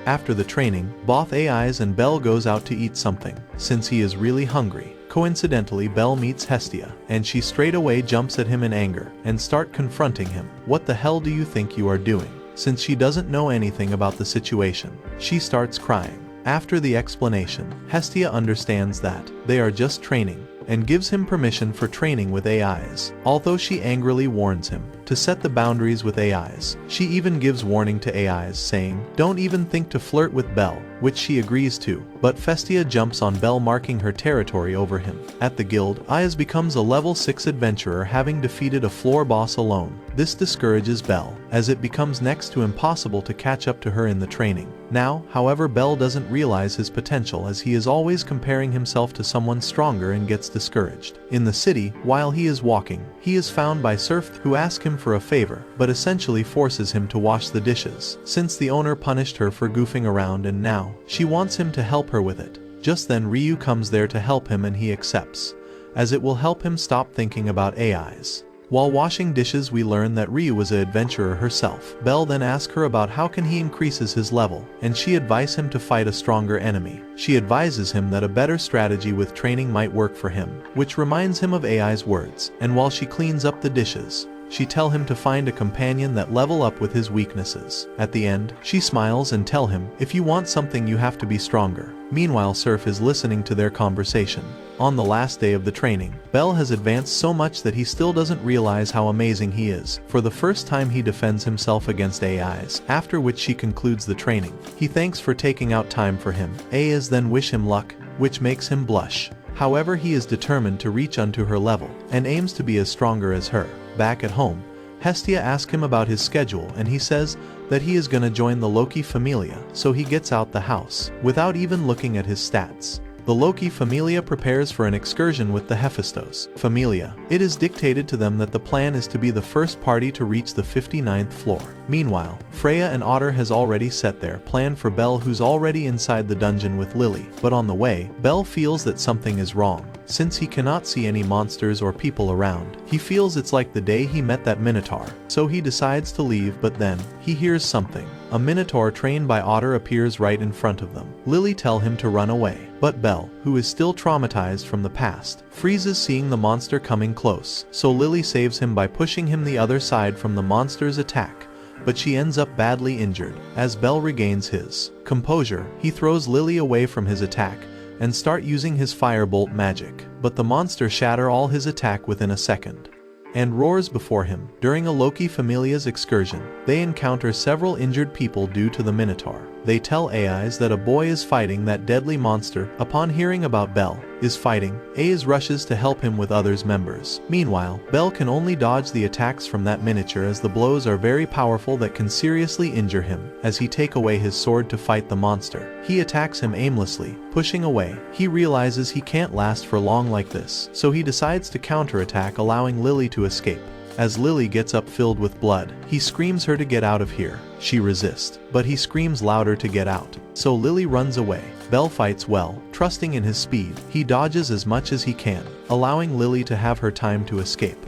After the training, both Aes and Belle goes out to eat something, since he is really hungry. Coincidentally, Belle meets Hestia, and she straight away jumps at him in anger, and start confronting him. What the hell do you think you are doing? Since she doesn't know anything about the situation, she starts crying. After the explanation, Hestia understands that they are just training, and gives him permission for training with Aes, although she angrily warns him to set the boundaries with Aes. She even gives warning to Aes, saying, don't even think to flirt with Belle, which she agrees to, but Hestia jumps on Belle, marking her territory over him. At the guild, Aes becomes a level 6 adventurer, having defeated a floor boss alone. This discourages Belle, as it becomes next to impossible to catch up to her in the training. Now, however, Belle doesn't realize his potential, as he is always comparing himself to someone stronger and gets discouraged. In the city, while he is walking, he is found by Surf, who asks him for a favor, but essentially forces him to wash the dishes, since the owner punished her for goofing around and now she wants him to help her with it. Just then Ryu comes there to help him and he accepts, as it will help him stop thinking about Aes. While washing dishes, we learn that Ryu was an adventurer herself. Belle then asks her about how can he increases his level, and she advises him to fight a stronger enemy. She advises him that a better strategy with training might work for him, which reminds him of Aes' words, and while she cleans up the dishes, she tells him to find a companion that level up with his weaknesses. At the end, she smiles and tells him, if you want something you have to be stronger. Meanwhile, Surf is listening to their conversation. On the last day of the training, Belle has advanced so much that he still doesn't realize how amazing he is. For the first time he defends himself against Aes, after which she concludes the training. He thanks for taking out time for him. Aes then wish him luck, which makes him blush. However, he is determined to reach unto her level, and aims to be as stronger as her. Back at home, Hestia asks him about his schedule and he says that he is gonna join the Loki Familia, so he gets out the house, without even looking at his stats. The Loki Familia prepares for an excursion with the Hephaestus Familia. It is dictated to them that the plan is to be the first party to reach the 59th floor. Meanwhile, Freya and Otter has already set their plan for Belle, who's already inside the dungeon with Lily. But on the way, Belle feels that something is wrong. Since he cannot see any monsters or people around, he feels it's like the day he met that Minotaur. So he decides to leave, but then, he hears something. A Minotaur trained by Otter appears right in front of them. Lily tells him to run away, but Belle, who is still traumatized from the past, freezes seeing the monster coming close. So Lily saves him by pushing him the other side from the monster's attack. But she ends up badly injured. As Belle regains his composure, he throws Lily away from his attack and start using his firebolt magic. But the monster shatter all his attack within a second and roars before him. During a Loki Familia's excursion, they encounter several injured people due to the Minotaur. They tell Aias that a boy is fighting that deadly monster. Upon hearing about Belle is fighting, Aias rushes to help him with others members. Meanwhile, Belle can only dodge the attacks from that miniature as the blows are very powerful that can seriously injure him. As he take away his sword to fight the monster, he attacks him aimlessly, pushing away. He realizes he can't last for long like this, so he decides to counterattack, allowing Lily to escape. As Lily gets up filled with blood, he screams her to get out of here. She resists, but he screams louder to get out. So Lily runs away. Belle fights well, trusting in his speed. He dodges as much as he can, allowing Lily to have her time to escape.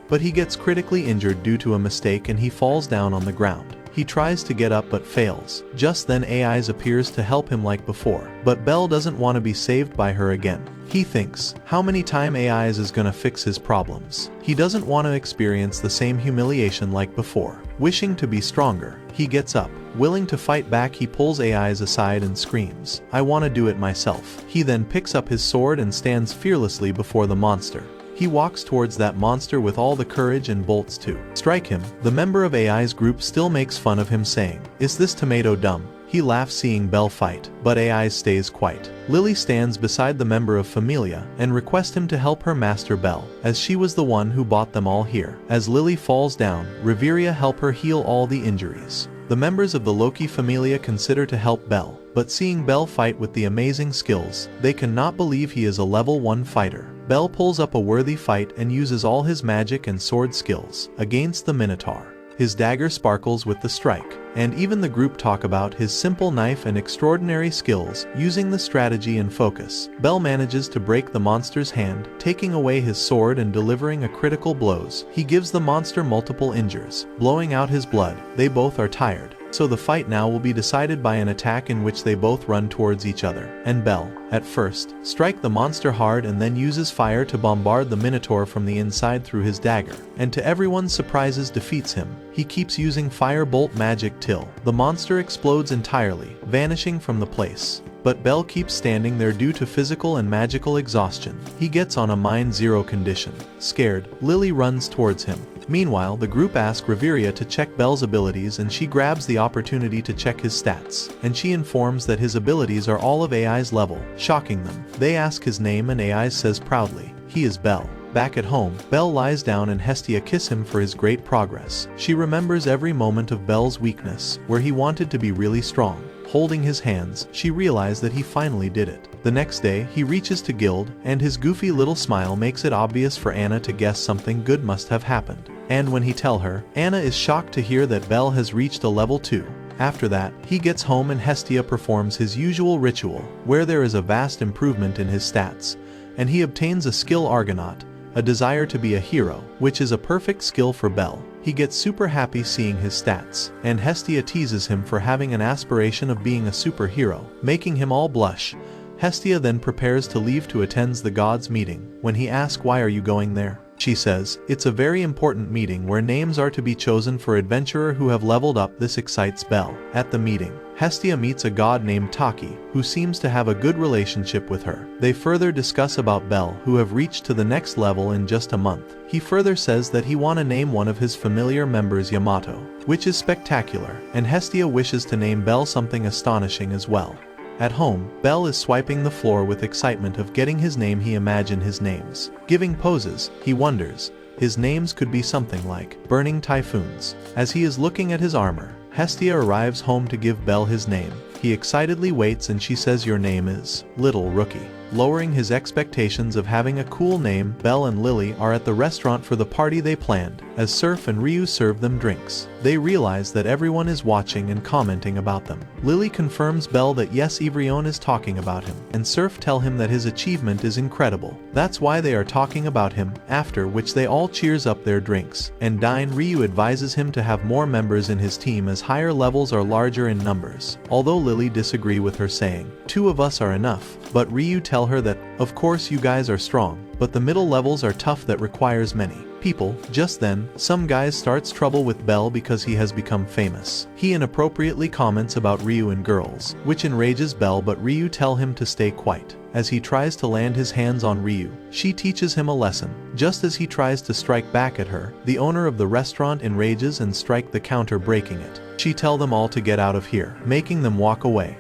But he gets critically injured due to a mistake and he falls down on the ground. He tries to get up but fails. Just then Aias appears to help him like before, but Belle doesn't want to be saved by her again. He thinks, how many times Aias is gonna fix his problems? He doesn't want to experience the same humiliation like before. Wishing to be stronger, he gets up. Willing to fight back, he pulls Aias aside and screams, I want to do it myself. He then picks up his sword and stands fearlessly before the monster. He walks towards that monster with all the courage and bolts to strike him. The member of Ai's group still makes fun of him, saying, is this tomato dumb? He laughs seeing Belle fight, but Ai stays quiet. Lily stands beside the member of Familia and requests him to help her master Belle, as she was the one who brought them all here. As Lily falls down, Reveria help her heal all the injuries. The members of the Loki Familia consider to help Belle, but seeing Belle fight with the amazing skills, they cannot believe he is a level 1 fighter. Belle pulls up a worthy fight and uses all his magic and sword skills against the Minotaur. His dagger sparkles with the strike, and even the group talk about his simple knife and extraordinary skills using the strategy and focus. Belle manages to break the monster's hand, taking away his sword and delivering a critical blows. He gives the monster multiple injuries, blowing out his blood. They both are tired. So the fight now will be decided by an attack in which they both run towards each other. And Belle, at first, strike the monster hard and then uses fire to bombard the Minotaur from the inside through his dagger. And to everyone's surprises defeats him. He keeps using firebolt magic till the monster explodes entirely, vanishing from the place. But Belle keeps standing there due to physical and magical exhaustion. He gets on a mind zero condition. Scared, Lily runs towards him. Meanwhile, the group asks Reveria to check Belle's abilities and she grabs the opportunity to check his stats. And she informs that his abilities are all of Ai's level, shocking them. They ask his name and Ai says proudly, he is Belle. Back at home, Belle lies down and Hestia kisses him for his great progress. She remembers every moment of Belle's weakness, where he wanted to be really strong. Holding his hands, she realized that he finally did it. The next day, he reaches to Gild, and his goofy little smile makes it obvious for Anna to guess something good must have happened. And when he tells her, Anna is shocked to hear that Belle has reached a level 2. After that, he gets home and Hestia performs his usual ritual, where there is a vast improvement in his stats, and he obtains a skill Argonaut, a desire to be a hero, which is a perfect skill for Belle. He gets super happy seeing his stats, and Hestia teases him for having an aspiration of being a superhero, making him all blush. Hestia then prepares to leave to attend the gods' meeting. When he asks why are you going there, she says, it's a very important meeting where names are to be chosen for adventurer who have leveled up. This excites Belle. At the meeting, Hestia meets a god named Taki, who seems to have a good relationship with her. They further discuss about Belle, who have reached to the next level in just a month. He further says that he want to name one of his familiar members Yamato, which is spectacular, and Hestia wishes to name Belle something astonishing as well. At home, Bell is swiping the floor with excitement of getting his name. He imagined his names. Giving poses, he wonders. His names could be something like Burning Typhoons. As he is looking at his armor, Hestia arrives home to give Bell his name. He excitedly waits and she says, "Your name is Little Rookie." Lowering his expectations of having a cool name, Bell and Lily are at the restaurant for the party they planned. As Surf and Ryu serve them drinks, they realize that everyone is watching and commenting about them. Lily confirms Bell that yes, everyone is talking about him, and Surf tell him that his achievement is incredible. That's why they are talking about him, after which they all cheers up their drinks. And Dine Ryu advises him to have more members in his team as higher levels are larger in numbers. Although Lily disagree with her, saying, "2 of us are enough," but Ryu tell her that, "Of course you guys are strong, but the middle levels are tough, that requires many people." Just then, some guys starts trouble with Bell because he has become famous. He inappropriately comments about Ryu and girls, which enrages Bell, but Ryu tell him to stay quiet. As he tries to land his hands on Ryu, she teaches him a lesson. Just as he tries to strike back at her, the owner of the restaurant enrages and strike the counter, breaking it. She tell them all to get out of here, making them walk away.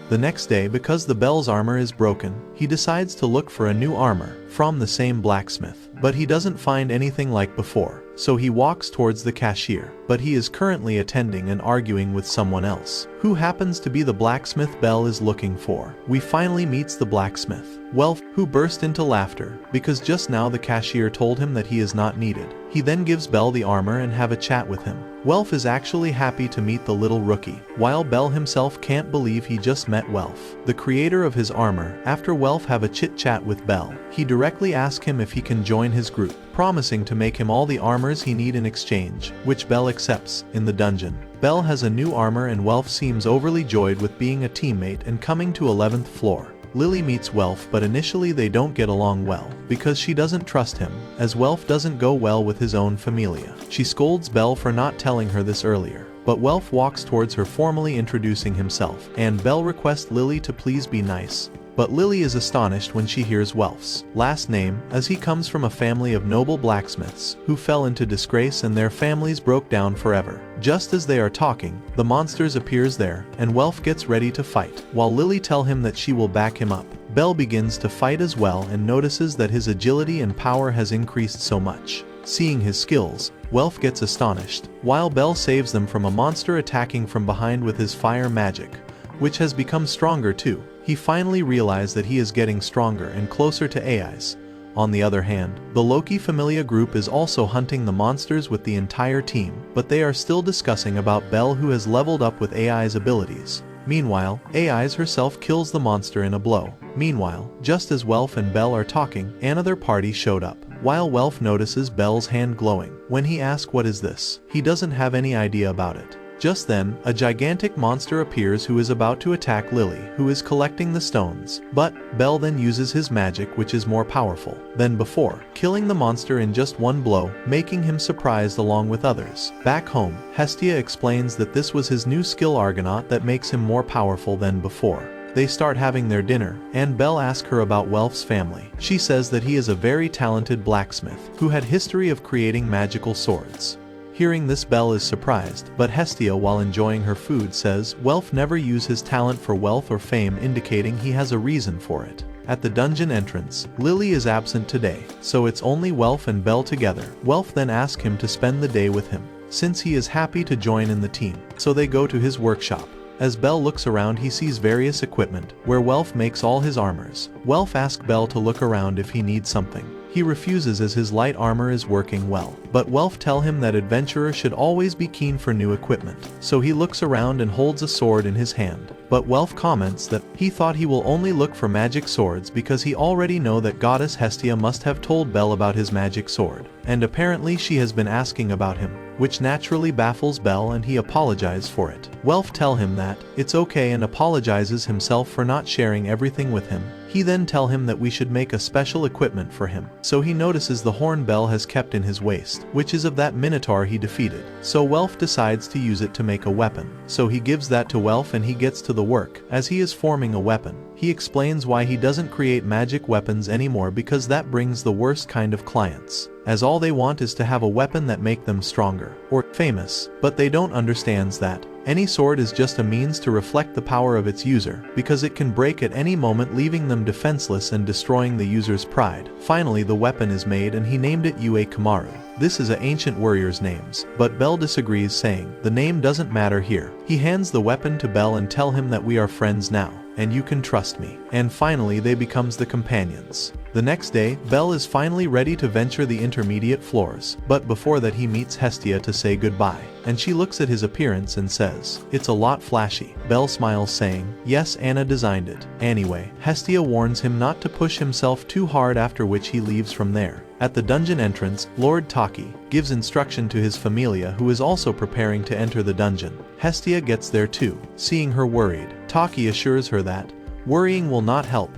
The next day, because the Bell's armor is broken, he decides to look for a new armor from the same blacksmith. But he doesn't find anything like before, so he walks towards the cashier. But he is currently attending and arguing with someone else, who happens to be the blacksmith Bell is looking for. We finally meets the blacksmith, Welf, who burst into laughter, because just now the cashier told him that he is not needed. He then gives Bell the armor and have a chat with him. Welf is actually happy to meet the little rookie, while Bell himself can't believe he just met Welf, the creator of his armor. After Welf have a chit-chat with Bell, he directly asks him if he can join his group, promising to make him all the armors he need in exchange, which Bell accepts. In the dungeon, Bell has a new armor and Welf seems overly joyed with being a teammate and coming to 11th floor. Lily meets Welf, but initially they don't get along well, because she doesn't trust him, as Welf doesn't go well with his own familia. She scolds Bell for not telling her this earlier, but Welf walks towards her, formally introducing himself, and Bell requests Lily to please be nice. But Lily is astonished when she hears Welf's last name, as he comes from a family of noble blacksmiths who fell into disgrace and their families broke down forever. Just as they are talking, the monsters appears there, and Welf gets ready to fight, while Lily tell him that she will back him up. Bell begins to fight as well and notices that his agility and power has increased so much. Seeing his skills, Welf gets astonished, while Bell saves them from a monster attacking from behind with his fire magic, which has become stronger too. He finally realized that he is getting stronger and closer to AIs. On the other hand, the Loki Familia group is also hunting the monsters with the entire team, but they are still discussing about Bell, who has leveled up with AI's abilities. Meanwhile, AIs herself kills the monster in a blow. Meanwhile, just as Welf and Bell are talking, another party showed up. While Welf notices Bell's hand glowing, when he asks what is this, he doesn't have any idea about it. Just then, a gigantic monster appears who is about to attack Lily, who is collecting the stones. But Bell then uses his magic, which is more powerful than before, killing the monster in just one blow, making him surprised along with others. Back home, Hestia explains that this was his new skill Argonaut that makes him more powerful than before. They start having their dinner, and Bell asks her about Welf's family. She says that he is a very talented blacksmith who had history of creating magical swords. Hearing this, Bell is surprised, but Hestia, while enjoying her food, says Welf never use his talent for wealth or fame, indicating he has a reason for it. At the dungeon entrance, Lily is absent today, so it's only Welf and Bell together. Welf then asks him to spend the day with him, since he is happy to join in the team, so they go to his workshop. As Bell looks around, he sees various equipment, where Welf makes all his armors. Welf asks Bell to look around if he needs something. He refuses as his light armor is working well, but Welf tell him that adventurer should always be keen for new equipment. So he looks around and holds a sword in his hand. But Welf comments that he thought he will only look for magic swords because he already know that goddess Hestia must have told Bell about his magic sword, and apparently she has been asking about him, which naturally baffles Bell and he apologizes for it. Welf tell him that it's okay and apologizes himself for not sharing everything with him. He then tell him that we should make a special equipment for him. So he notices the horn Bell has kept in his waist, which is of that minotaur he defeated. So Welf decides to use it to make a weapon. So he gives that to Welf and he gets to the work. As he is forming a weapon, he explains why he doesn't create magic weapons anymore, because that brings the worst kind of clients, as all they want is to have a weapon that make them stronger or famous. But they don't understand that Any sword is just a means to reflect the power of its user, because it can break at any moment, leaving them defenseless and destroying the user's pride. Finally, the weapon is made and he named it Yue Kamaru. This is an ancient warrior's names, but Bell disagrees, saying, the name doesn't matter here. He hands the weapon to Bell and tell him that we are friends now, and you can trust me. And finally they becomes the companions. The next day, Bell is finally ready to venture the intermediate floors, but before that he meets Hestia to say goodbye, and she looks at his appearance and says, it's a lot flashy. Bell smiles, saying, yes, Anna designed it. Anyway, Hestia warns him not to push himself too hard, after which he leaves from there. At the dungeon entrance, Lord Taki gives instruction to his familia, who is also preparing to enter the dungeon. Hestia gets there too. Seeing her worried, Taki assures her that worrying will not help.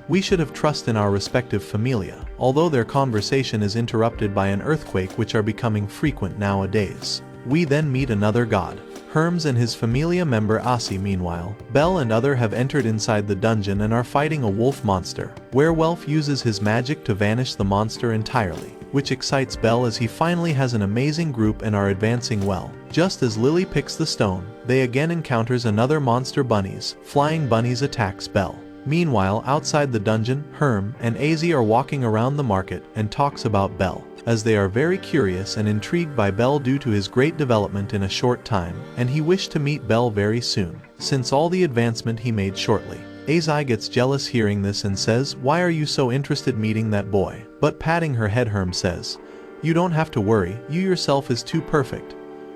We should have trust in our respective familia, although their conversation is interrupted by an earthquake, which are becoming frequent nowadays. We then meet another god, Hermes, and his familia member Asi. Meanwhile, Bell and other have entered inside the dungeon and are fighting a wolf monster. Werewolf uses his magic to vanish the monster entirely, which excites Bell as he finally has an amazing group and are advancing well. Just as Lily picks the stone, they again encounters another monster. Bunnies. Flying bunnies attacks Bell. Meanwhile, outside the dungeon, Herm and Az are walking around the market and talks about Bell, as they are very curious and intrigued by Bell due to his great development in a short time, and he wished to meet Bell very soon, since all the advancement he made shortly. Az gets jealous hearing this and says, why are you so interested meeting that boy? But patting her head, Herm says, you don't have to worry, you yourself is too perfect.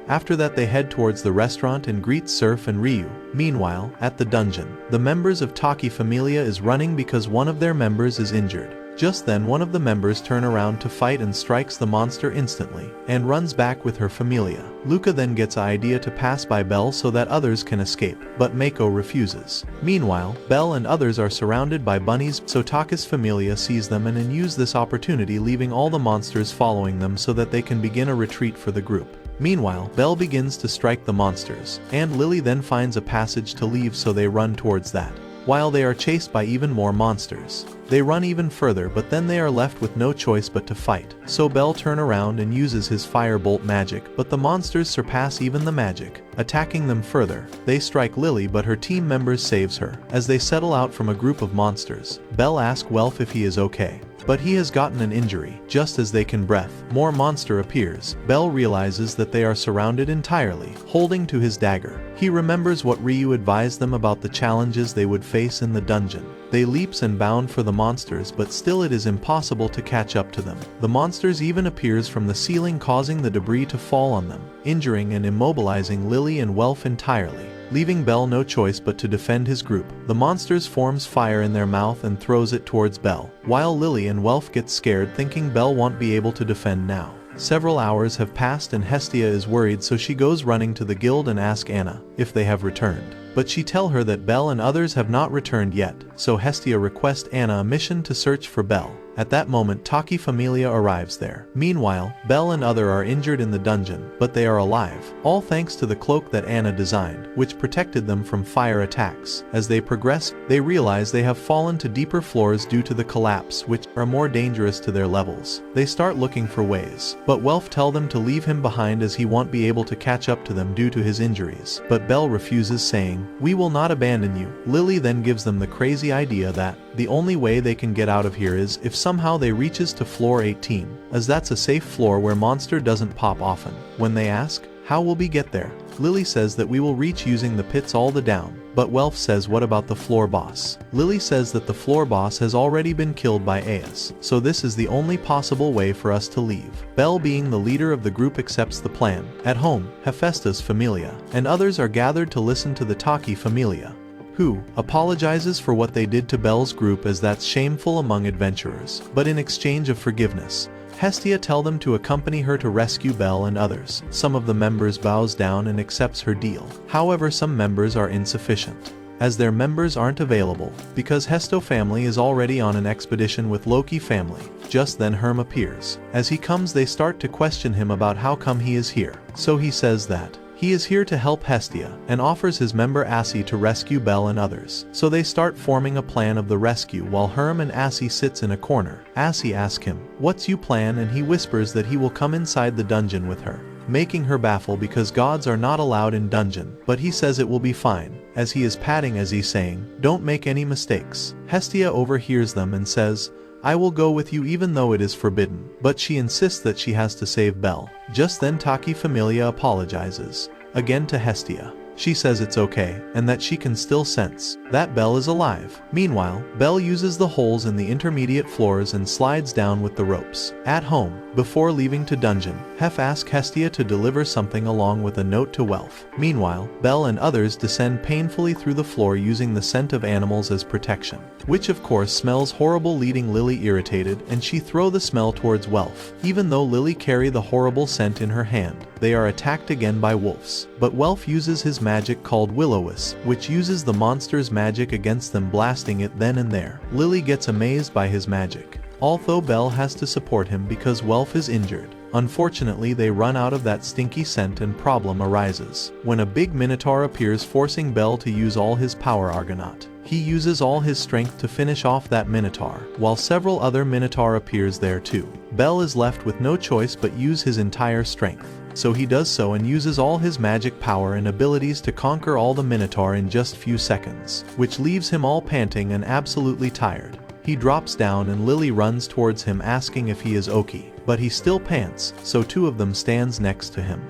After that they head towards the restaurant and greet Surf and Ryu. Meanwhile, at the dungeon, the members of Taki Familia is running because one of their members is injured. Just then one of the members turn around to fight and strikes the monster instantly, and runs back with her familia. Luca then gets an idea to pass by Bell so that others can escape, but Mako refuses. Meanwhile, Bell and others are surrounded by bunnies, so Taki's familia sees them and then use this opportunity, leaving all the monsters following them so that they can begin a retreat for the group. Meanwhile, Bell begins to strike the monsters, and Lily then finds a passage to leave, so they run towards that. While they are chased by even more monsters, they run even further, but then they are left with no choice but to fight. So Bell turns around and uses his firebolt magic, but the monsters surpass even the magic, attacking them further. They strike Lily, but her team members saves her. As they settle out from a group of monsters, Bell asks Welf if he is okay, but he has gotten an injury. Just as they can breath, more monster appears. Bell realizes that they are surrounded entirely, holding to his dagger. He remembers what Ryu advised them about the challenges they would face in the dungeon. They leaps and bound for the monsters, but still it is impossible to catch up to them. The monsters even appears from the ceiling, causing the debris to fall on them, injuring and immobilizing Lily and Welf entirely, leaving Bell no choice but to defend his group. The monsters forms fire in their mouth and throws it towards Bell, while Lily and Welf get scared, thinking Bell won't be able to defend now. Several hours have passed and Hestia is worried, so she goes running to the guild and asks Anna if they have returned. But she tell her that Bell and others have not returned yet, so Hestia requests Anna a mission to search for Bell. At that moment, Taki Familia arrives there. Meanwhile, Bell and other are injured in the dungeon, but they are alive, all thanks to the cloak that Anna designed, which protected them from fire attacks. As they progress, they realize they have fallen to deeper floors due to the collapse, which are more dangerous to their levels. They start looking for ways, but Welf tell them to leave him behind as he won't be able to catch up to them due to his injuries. But Bell refuses, saying, we will not abandon you. Lily then gives them the crazy idea that the only way they can get out of here is if somehow they reaches to floor 18, as that's a safe floor where monster doesn't pop often. When they ask, how will we get there? Lily says that we will reach using the pits all the down, but Welf says, what about the floor boss? Lily says that the floor boss has already been killed by Aeus, so this is the only possible way for us to leave. Bell, being the leader of the group, accepts the plan. At home, Hephaestus Familia and others are gathered to listen to the Taki Familia, who apologizes for what they did to Bell's group, as that's shameful among adventurers. But in exchange of forgiveness, Hestia tell them to accompany her to rescue Bell and others. Some of the members bows down and accepts her deal. However, some members are insufficient, as their members aren't available, because Hesto family is already on an expedition with Loki family. Just then Herm appears. As he comes, they start to question him about how come he is here. So he says that he is here to help Hestia, and offers his member Asi to rescue Bell and others. So they start forming a plan of the rescue while Herm and Asi sits in a corner. Asi asks him, what's you plan? And he whispers that he will come inside the dungeon with her. making her baffle because gods are not allowed in dungeon, but he says it will be fine, as he is patting Ezzy saying, "Don't make any mistakes." Hestia overhears them and says, "I will go with you even though it is forbidden," but she insists that she has to save Belle. Just then Taki Familia apologizes, again to Hestia. She says it's okay, and that she can still sense that Belle is alive. Meanwhile, Belle uses the holes in the intermediate floors and slides down with the ropes. At home, before leaving to dungeon, Hef asks Hestia to deliver something along with a note to Welf. Meanwhile, Belle and others descend painfully through the floor using the scent of animals as protection, which of course smells horrible, leaving Lily irritated, and she throw the smell towards Welf. Even though Lily carry the horrible scent in her hand, they are attacked again by wolves. But Welf uses his magic called Will-O-Wisp, which uses the monster's magic against them, blasting it then and there. Lily gets amazed by his magic, although Belle has to support him because Welf is injured. Unfortunately, they run out of that stinky scent and problem arises when a big minotaur appears, forcing Belle to use all his power. Argonaut. He uses all his strength to finish off that minotaur, while several other minotaur appears there too. Belle is left with no choice but use his entire strength. So he does so and uses all his magic power and abilities to conquer all the minotaur in just few seconds, which leaves him all panting and absolutely tired. He drops down and Lily runs towards him asking if he is okay, but he still pants, so two of them stands next to him.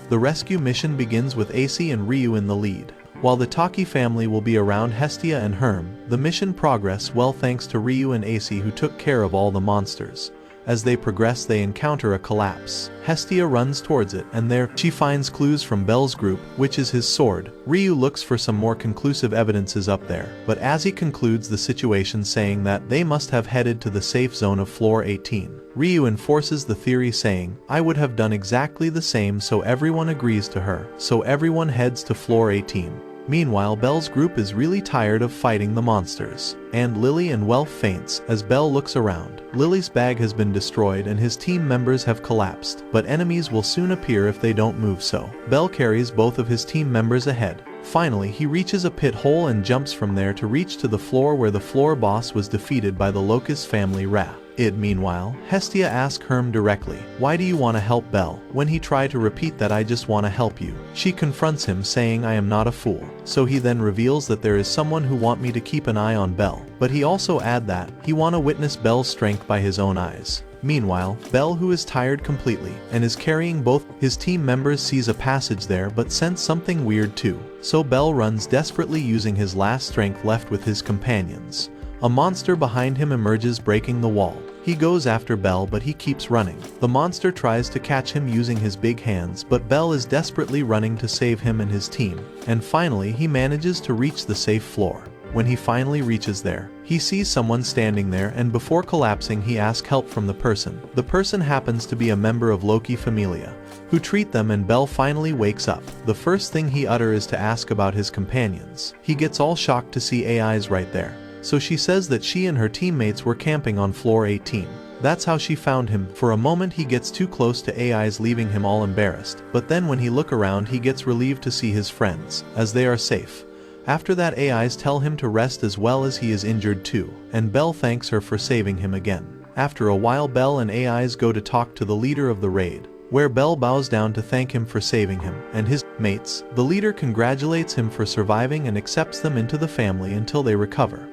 The rescue mission begins with AC and Ryu in the lead. While the Taki family will be around Hestia and Herm, the mission progress well thanks to Ryu and AC, who took care of all the monsters. As they progress, they encounter a collapse. Hestia runs towards it, and there she finds clues from Belle's group, which is his sword. Ryu looks for some more conclusive evidences up there, but as he concludes the situation saying that they must have headed to the safe zone of floor 18. Ryu enforces the theory saying, "I would have done exactly the same," so everyone agrees to her. So everyone heads to floor 18. Meanwhile, Belle's group is really tired of fighting the monsters, and Lily and Welf faints as Belle looks around. Lily's bag has been destroyed and his team members have collapsed, but enemies will soon appear if they don't move, so Belle carries both of his team members ahead. Finally, he reaches a pit hole and jumps from there to reach to the floor where the floor boss was defeated by the Locust family Ra. Meanwhile, Hestia asks Herm directly, "Why do you want to help Belle?" When he tries to repeat that, "I just want to help you," she confronts him saying, "I am not a fool." So he then reveals that there is someone who want me to keep an eye on Belle, but he also add that he want to witness Belle's strength by his own eyes. Meanwhile, Belle, who is tired completely and is carrying both his team members, sees a passage there but sense something weird too. So Belle runs desperately using his last strength left with his companions. A monster behind him emerges, breaking the wall. He goes after Belle, but he keeps running. The monster tries to catch him using his big hands, but Belle is desperately running to save him and his team. And finally, he manages to reach the safe floor. When he finally reaches there, he sees someone standing there, and before collapsing he asks help from the person. The person happens to be a member of Loki Familia, who treat them, and Belle finally wakes up. The first thing he utters is to ask about his companions. He gets all shocked to see AIs right there. So she says that she and her teammates were camping on floor 18. That's how she found him. For a moment he gets too close to AIs, leaving him all embarrassed. But then when he look around, he gets relieved to see his friends, as they are safe. After that, AIs tell him to rest as well as he is injured too, and Belle thanks her for saving him again. After a while, Belle and AIs go to talk to the leader of the raid, where Belle bows down to thank him for saving him and his mates. The leader congratulates him for surviving and accepts them into the family until they recover.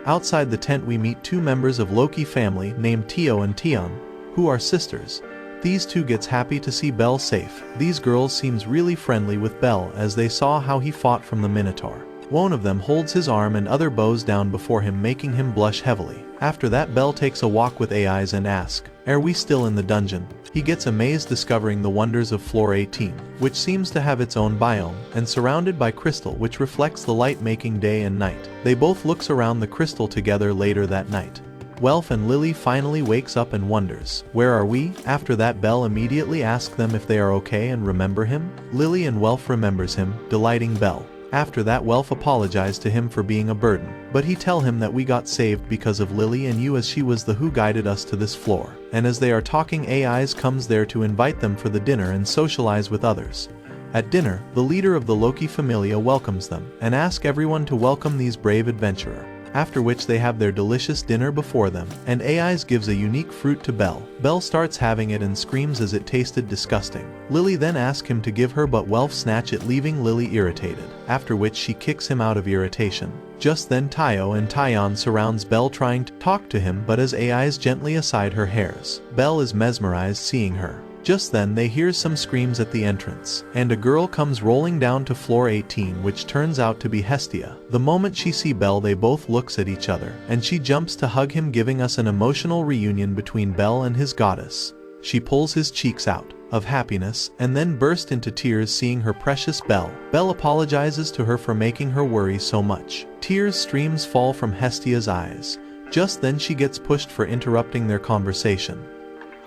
Outside the tent we meet two members of Loki family named Tio and Tion, who are sisters. These two gets happy to see Belle safe. These girls seems really friendly with Belle as they saw how he fought from the Minotaur. One of them holds his arm and other bows down before him, making him blush heavily. After that, Belle takes a walk with AIs and asks, "Are we still in the dungeon?" He gets amazed discovering the wonders of floor 18, which seems to have its own biome, and surrounded by crystal which reflects the light, making day and night. They both looks around the crystal together later that night. Welf and Lily finally wakes up and wonders, "Where are we?" After that, Belle immediately asks them if they are okay and remember him. Lily and Welf remembers him, delighting Belle. After that, Welf apologized to him for being a burden, but he tell him that we got saved because of Lily and you, as she was the who guided us to this floor. And as they are talking, AIs comes there to invite them for the dinner and socialize with others. At dinner, the leader of the Loki Familia welcomes them and asks everyone to welcome these brave adventurer. after which they have their delicious dinner before them, and Ais gives a unique fruit to Belle. Belle starts having it and screams as it tasted disgusting. Lily then asks him to give her, but Welf snatch it, leaving Lily irritated, after which she kicks him out of irritation. Just then Tayo and Taeyeon surrounds Belle trying to talk to him, but as Ais gently aside her hairs, Belle is mesmerized seeing her. Just then they hear some screams at the entrance, and a girl comes rolling down to floor 18, which turns out to be Hestia. The moment she see Belle, they both looks at each other, and she jumps to hug him, giving us an emotional reunion between Belle and his goddess. She pulls his cheeks out of happiness and then burst into tears seeing her precious Belle. Belle apologizes to her for making her worry so much. Tears streams fall from Hestia's eyes. Just then she gets pushed for interrupting their conversation.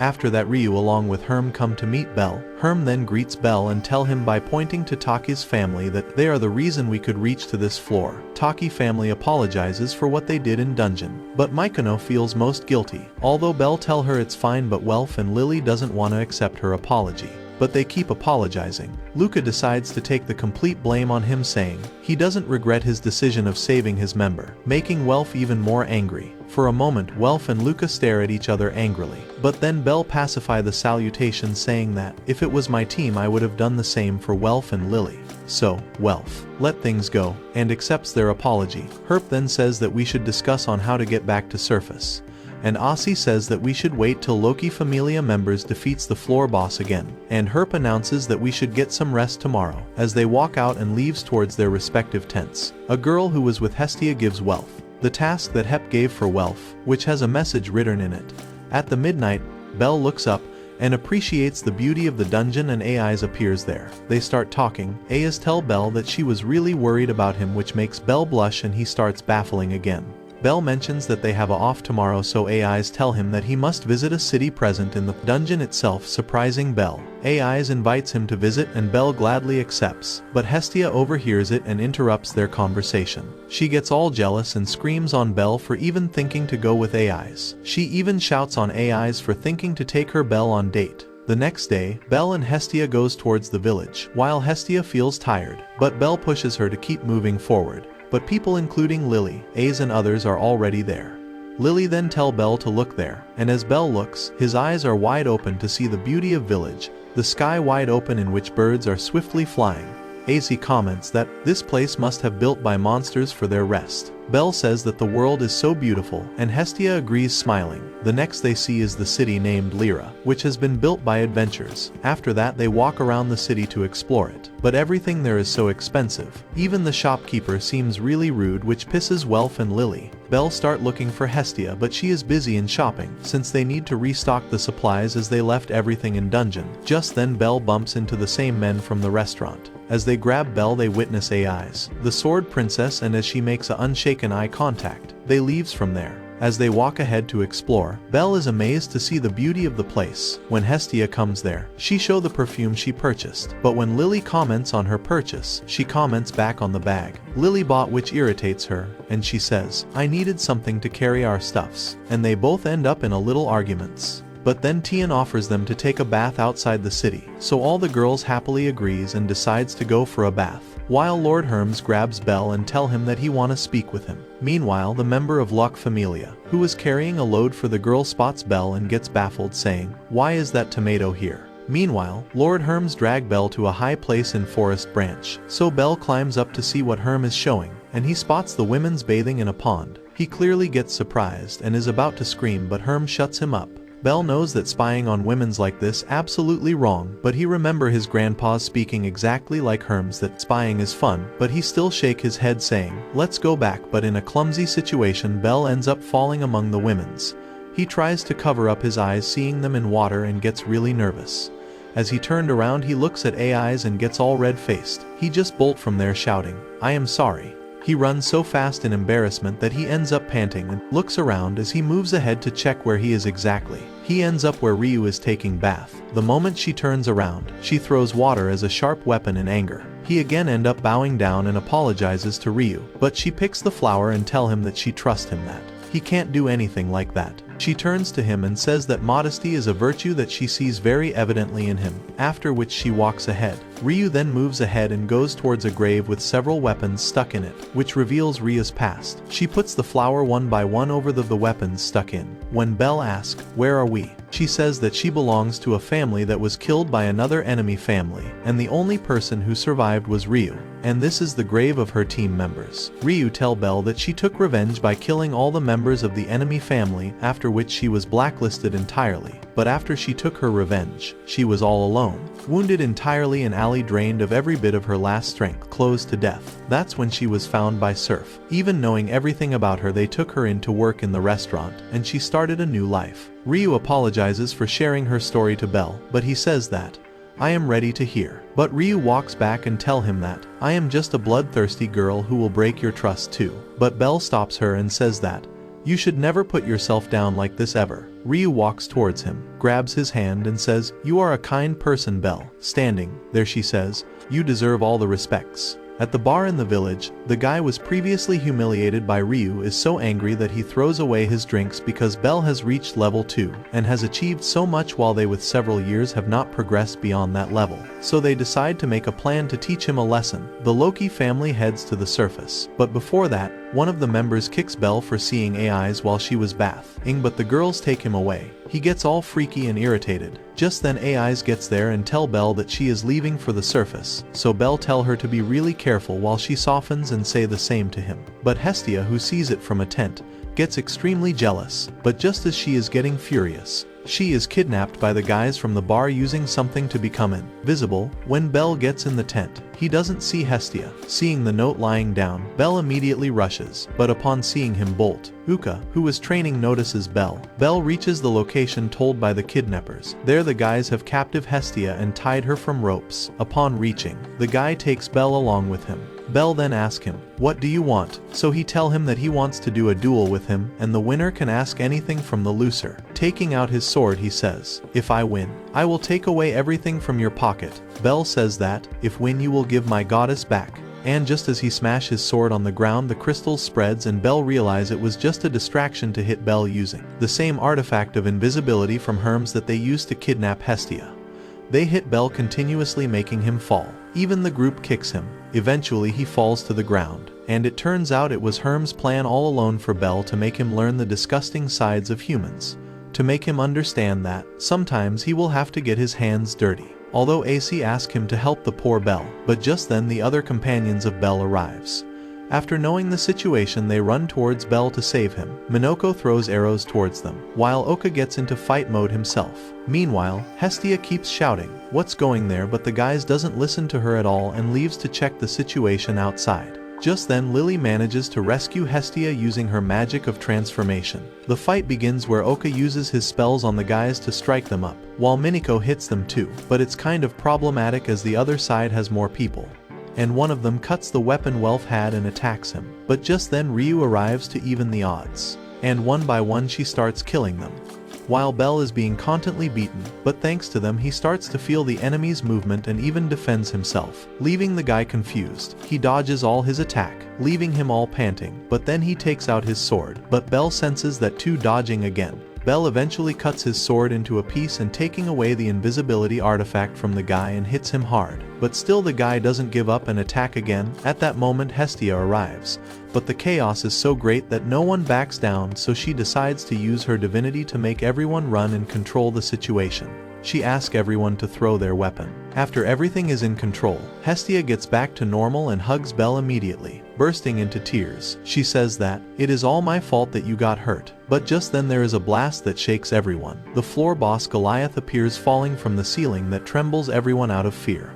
After that, Ryu along with Herm come to meet Belle. Herm then greets Belle and tell him by pointing to Taki's family that they are the reason we could reach to this floor. Taki family apologizes for what they did in dungeon, but Mykono feels most guilty. Although Belle tell her it's fine, but Welf and Lily doesn't want to accept her apology. But they keep apologizing. Luca decides to take the complete blame on him, saying he doesn't regret his decision of saving his member, making Welf even more angry. For a moment Welf and Luca stare at each other angrily, but then Belle pacify the salutation, saying that if it was my team I would have done the same for Welf and Lily. So, Welf let things go and accepts their apology. Herp then says that we should discuss on how to get back to surface. And Aussie says that we should wait till Loki Familia members defeats the floor boss again. And Herp announces that we should get some rest tomorrow, as they walk out and leaves towards their respective tents. A girl who was with Hestia gives Welf the task that Hep gave for Welf, which has a message written in it. At the midnight, Belle looks up and appreciates the beauty of the dungeon, and Ais appears there. They start talking. Ais tells Belle that she was really worried about him, which makes Belle blush, and he starts baffling again. Belle mentions that they have a off tomorrow, so Ais tell him that he must visit a city present in the dungeon itself, surprising Belle. Ais invites him to visit and Belle gladly accepts, but Hestia overhears it and interrupts their conversation. She gets all jealous and screams on Belle for even thinking to go with Ais. She even shouts on Ais for thinking to take her Belle on date. The next day, Belle and Hestia goes towards the village, while Hestia feels tired, but Belle pushes her to keep moving forward. But people including Lily, Ais and others are already there. Lily then tells Belle to look there, and as Belle looks, his eyes are wide open to see the beauty of village, the sky wide open in which birds are swiftly flying. Ais comments that this place must have built by monsters for their rest. Belle says that the world is so beautiful, and Hestia agrees, smiling. The next they see is the city named Lyra, which has been built by adventurers. After that they walk around the city to explore it, but everything there is so expensive. Even the shopkeeper seems really rude, which pisses Welf and Lily. Belle start looking for Hestia, but she is busy in shopping, since they need to restock the supplies as they left everything in dungeon. Just then Belle bumps into the same men from the restaurant. As they grab Belle they witness Ais, the sword princess, and as she makes an unshaken eye contact, they leaves from there. As they walk ahead to explore, Belle is amazed to see the beauty of the place. When Hestia comes there, she shows the perfume she purchased, but when Lily comments on her purchase, she comments back on the bag Lily bought, which irritates her, and she says, I needed something to carry our stuffs, and they both end up in a little arguments. But then Tian offers them to take a bath outside the city, so all the girls happily agrees and decides to go for a bath, while Lord Hermes grabs Belle and tell him that he wanna speak with him. Meanwhile, the member of Lock Familia, who is carrying a load for the girl, spots Belle and gets baffled, saying, why is that tomato here? Meanwhile, Lord Hermes drag Belle to a high place in Forest Branch, so Belle climbs up to see what Herm is showing, and he spots the women's bathing in a pond. He clearly gets surprised and is about to scream, but Herm shuts him up. Belle knows that spying on women's like this absolutely wrong, but he remember his grandpa's speaking exactly like Herm's that spying is fun, but he still shake his head saying, let's go back, but in a clumsy situation Belle ends up falling among the women's. He tries to cover up his eyes seeing them in water and gets really nervous. As he turned around he looks at Ais and gets all red-faced. He just bolt from there shouting, I am sorry. He runs so fast in embarrassment that he ends up panting and looks around as he moves ahead to check where he is exactly. He ends up where Ryu is taking bath. The moment she turns around, she throws water as a sharp weapon in anger. He again ends up bowing down and apologizes to Ryu, but she picks the flower and tell him that she trusts him, that he can't do anything like that. She turns to him and says that modesty is a virtue that she sees very evidently in him, after which she walks ahead. Ryu then moves ahead and goes towards a grave with several weapons stuck in it, which reveals Ryu's past. She puts the flower one by one over the weapons stuck in. When Belle asks, "Where are we?" she says that she belongs to a family that was killed by another enemy family, and the only person who survived was Ryu, and this is the grave of her team members. Ryu tells Belle that she took revenge by killing all the members of the enemy family, after which she was blacklisted entirely, but after she took her revenge, she was all alone, wounded entirely and Ali drained of every bit of her last strength, close to death. That's when she was found by Surf. Even knowing everything about her, they took her in to work in the restaurant, and she started a new life. Ryu apologizes for sharing her story to Belle, but he says that, "I am ready to hear." But Ryu walks back and tell him that, "I am just a bloodthirsty girl who will break your trust too." But Belle stops her and says that, "You should never put yourself down like this ever." Ryu walks towards him, grabs his hand and says, "You are a kind person, Belle." Standing there she says, "You deserve all the respects." At the bar in the village, the guy was previously humiliated by Ryu is so angry that he throws away his drinks because Belle has reached level 2 and has achieved so much while they with several years have not progressed beyond that level. So they decide to make a plan to teach him a lesson. The Loki family heads to the surface, but before that, one of the members kicks Belle for seeing AIs while she was bathing, but the girls take him away. He gets all freaky and irritated. Just then AIs gets there and tell Belle that she is leaving for the surface, so Belle tell her to be really careful while she softens and say the same to him. But Hestia, who sees it from a tent, gets extremely jealous, but just as she is getting furious, she is kidnapped by the guys from the bar using something to become invisible. When Belle gets in the tent, he doesn't see Hestia. Seeing the note lying down, Belle immediately rushes, but upon seeing him bolt, Uka, who was training, notices Belle. Belle reaches the location told by the kidnappers. There the guys have captive Hestia and tied her from ropes. Upon reaching, the guy takes Belle along with him. Belle then asks him, "What do you want?" So he tell him that he wants to do a duel with him, and the winner can ask anything from the loser. Taking out his sword he says, "If I win, I will take away everything from your pocket." Belle says that, "If win you will give my goddess back." And just as he smashes his sword on the ground, the crystal spreads and Belle realizes it was just a distraction to hit Belle using the same artifact of invisibility from Hermes that they used to kidnap Hestia. They hit Belle continuously, making him fall. Even the group kicks him. Eventually he falls to the ground, and it turns out it was Hermes' plan all alone for Belle to make him learn the disgusting sides of humans, to make him understand that sometimes he will have to get his hands dirty. Although AC asks him to help the poor Belle, but just then the other companions of Belle arrives. After knowing the situation, they run towards Belle to save him. Minako throws arrows towards them, while Oka gets into fight mode himself. Meanwhile, Hestia keeps shouting, "What's going there?" but the guys doesn't listen to her at all and leaves to check the situation outside. Just then Lily manages to rescue Hestia using her magic of transformation. The fight begins where Oka uses his spells on the guys to strike them up, while Minako hits them too, but it's kind of problematic as the other side has more people, and one of them cuts the weapon Welf had and attacks him. But just then Ryu arrives to even the odds, and one by one she starts killing them, while Belle is being constantly beaten, but thanks to them he starts to feel the enemy's movement and even defends himself, leaving the guy confused. He dodges all his attack, leaving him all panting, but then he takes out his sword, but Belle senses that too, dodging again. Belle eventually cuts his sword into a piece and taking away the invisibility artifact from the guy and hits him hard. But still the guy doesn't give up and attack again. At that moment Hestia arrives, but the chaos is so great that no one backs down, so she decides to use her divinity to make everyone run and control the situation. She asks everyone to throw their weapon. After everything is in control, Hestia gets back to normal and hugs Belle immediately, bursting into tears. She says that, "It is all my fault that you got hurt." But just then there is a blast that shakes everyone. The floor boss Goliath appears falling from the ceiling that trembles everyone out of fear.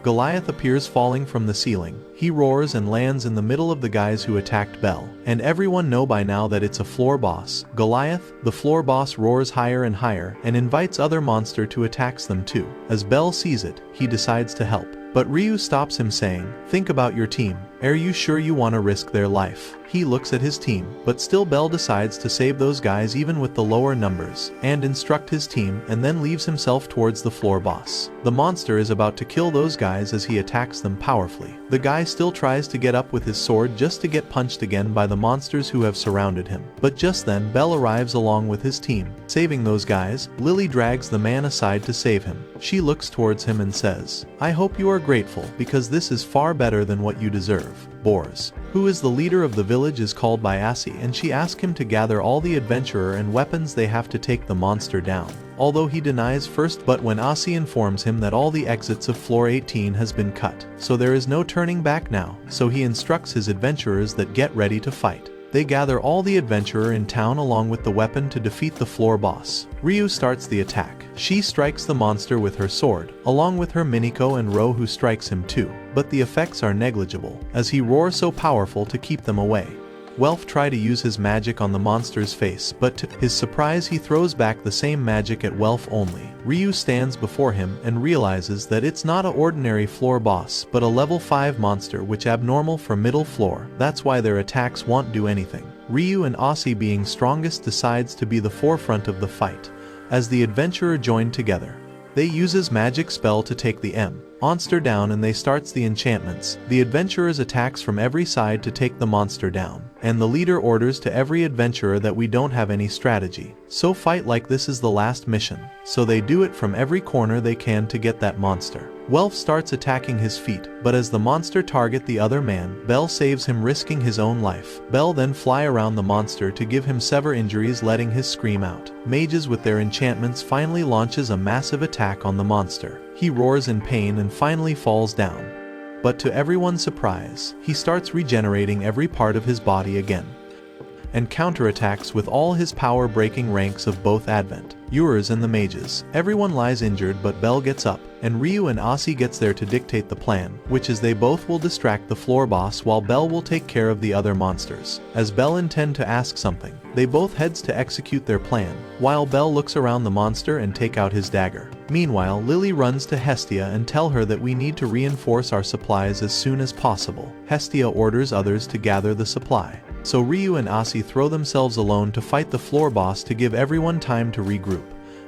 Goliath appears falling from the ceiling. He roars and lands in the middle of the guys who attacked Belle. And everyone know by now that it's a floor boss. Goliath, the floor boss, roars higher and higher and invites other monster to attack them too. As Belle sees it, he decides to help. But Ryu stops him saying, "Think about your team." "Are you sure you want to risk their life?" He looks at his team, but still Bell decides to save those guys even with the lower numbers, and instruct his team, and then leaves himself towards the floor boss. The monster is about to kill those guys as he attacks them powerfully. The guy still tries to get up with his sword just to get punched again by the monsters who have surrounded him. But just then Bell arrives along with his team. Saving those guys, Lily drags the man aside to save him. She looks towards him and says, "I hope you are grateful, because this is far better than what you deserve." Bors, who is the leader of the village, is called by Asi, and she asks him to gather all the adventurer and weapons they have to take the monster down. Although he denies first, but when Asi informs him that all the exits of floor 18 has been cut, so there is no turning back now, so he instructs his adventurers that get ready to fight. They gather all the adventurer in town along with the weapon to defeat the floor boss. Ryu starts the attack. She strikes the monster with her sword, along with her Miniko and Ro, who strikes him too, but the effects are negligible, as he roars so powerful to keep them away. Welf tries to use his magic on the monster's face, but to his surprise he throws back the same magic at Welf only. Ryu stands before him and realizes that it's not an ordinary floor boss, but a level 5 monster, which abnormal for middle floor. That's why their attacks won't do anything. Ryu and Asi, being strongest, decides to be the forefront of the fight. As the adventurer join together, they uses magic spell to take the monster down, and they starts the enchantments. The adventurers attacks from every side to take the monster down, and the leader orders to every adventurer that we don't have any strategy, so fight like this is the last mission. So they do it from every corner they can to get that monster. Welf starts attacking his feet, but as the monster target the other man, Bell saves him, risking his own life. Bell then fly around the monster to give him severe injuries, letting his scream out. Mages with their enchantments finally launches a massive attack on the monster. He roars in pain and finally falls down. But to everyone's surprise, he starts regenerating every part of his body again, and counterattacks with all his power, breaking ranks of both adventurers and the mages. Everyone lies injured, but Bell gets up, and Ryu and Asi gets there to dictate the plan, which is they both will distract the floor boss while Bell will take care of the other monsters. As Bell intend to ask something, they both heads to execute their plan, while Bell looks around the monster and take out his dagger. Meanwhile, Lily runs to Hestia and tell her that we need to reinforce our supplies as soon as possible. Hestia orders others to gather the supply. So Ryu and Asi throw themselves alone to fight the floor boss to give everyone time to regroup.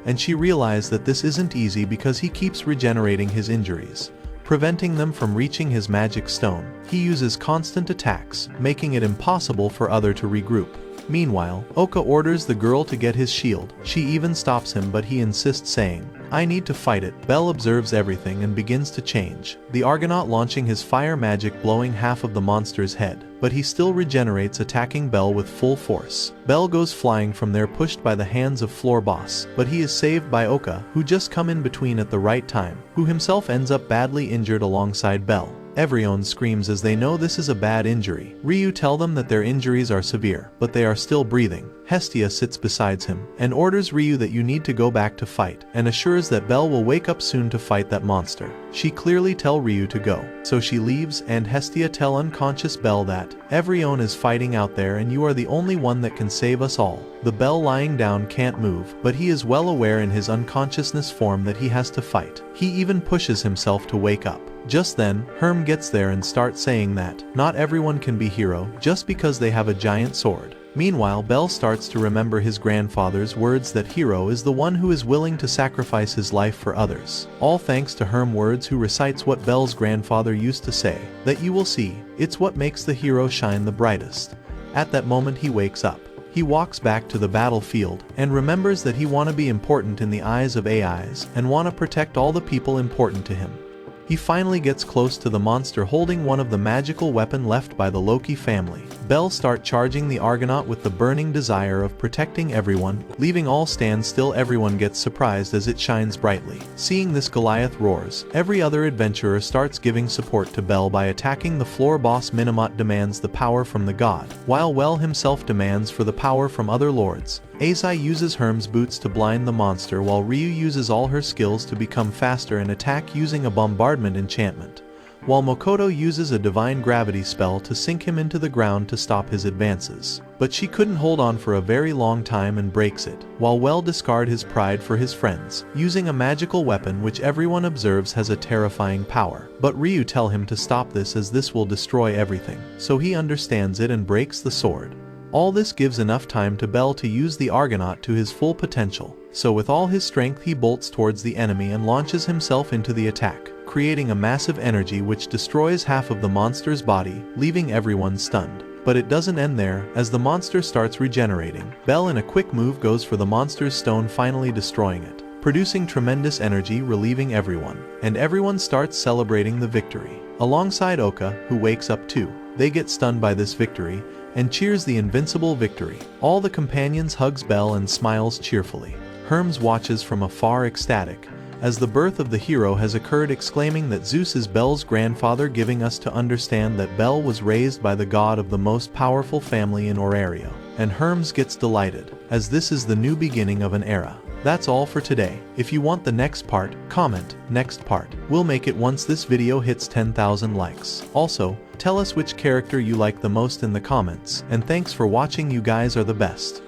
And she realizes that this isn't easy because he keeps regenerating his injuries, preventing them from reaching his magic stone. He uses constant attacks, making it impossible for other to regroup. Meanwhile, Oka orders the girl to get his shield. She even stops him, but he insists, saying, "I need to fight it." Bell observes everything and begins to change, the Argonaut launching his fire magic, blowing half of the monster's head, but he still regenerates, attacking Bell with full force. Bell goes flying from there, pushed by the hands of floor boss, but he is saved by Oka, who just come in between at the right time, who himself ends up badly injured alongside Bell. Everyone screams as they know this is a bad injury. Ryu tell them that their injuries are severe, but they are still breathing. Hestia sits beside him and orders Ryu that you need to go back to fight, and assures that Bell will wake up soon to fight that monster. She clearly tell Ryu to go, so she leaves, and Hestia tell unconscious Bell that everyone is fighting out there and you are the only one that can save us all. The Bell lying down can't move, but he is well aware in his unconsciousness form that he has to fight. He even pushes himself to wake up. Just then, Herm gets there and starts saying that not everyone can be hero just because they have a giant sword. Meanwhile, Bell starts to remember his grandfather's words that hero is the one who is willing to sacrifice his life for others. All thanks to Herm words, who recites what Bell's grandfather used to say, that you will see, it's what makes the hero shine the brightest. At that moment he wakes up. He walks back to the battlefield and remembers that he want to be important in the eyes of AIs and want to protect all the people important to him. He finally gets close to the monster holding one of the magical weapon left by the Loki family. Bell start charging the Argonaut with the burning desire of protecting everyone, leaving all stand still. Everyone gets surprised as it shines brightly. Seeing this, Goliath roars. Every other adventurer starts giving support to Bell by attacking the floor boss. Minamot demands the power from the god, while Well himself demands for the power from other lords. Azai uses Herm's boots to blind the monster, while Ryu uses all her skills to become faster and attack using a bombardment enchantment. while Makoto uses a divine gravity spell to sink him into the ground to stop his advances. But she couldn't hold on for a very long time and breaks it, while Well discard his pride for his friends, using a magical weapon which everyone observes has a terrifying power. But Ryu tell him to stop this as this will destroy everything, so he understands it and breaks the sword. All this gives enough time to Bell to use the Argonaut to his full potential, so with all his strength he bolts towards the enemy and launches himself into the attack, creating a massive energy which destroys half of the monster's body, leaving everyone stunned. But it doesn't end there, as the monster starts regenerating. Bell in a quick move goes for the monster's stone, finally destroying it, producing tremendous energy, relieving everyone. And everyone starts celebrating the victory, alongside Oka, who wakes up too. They get stunned by this victory, and cheers the invincible victory. All the companions hugs Bell and smiles cheerfully. Hermes watches from afar ecstatic, as the birth of the hero has occurred, exclaiming that Zeus is Bell's grandfather, giving us to understand that Bell was raised by the god of the most powerful family in Orario. And Hermes gets delighted, as this is the new beginning of an era. That's all for today. If you want the next part, comment next part. We'll make it once this video hits 10,000 likes. Also, tell us which character you like the most in the comments. And thanks for watching, you guys are the best.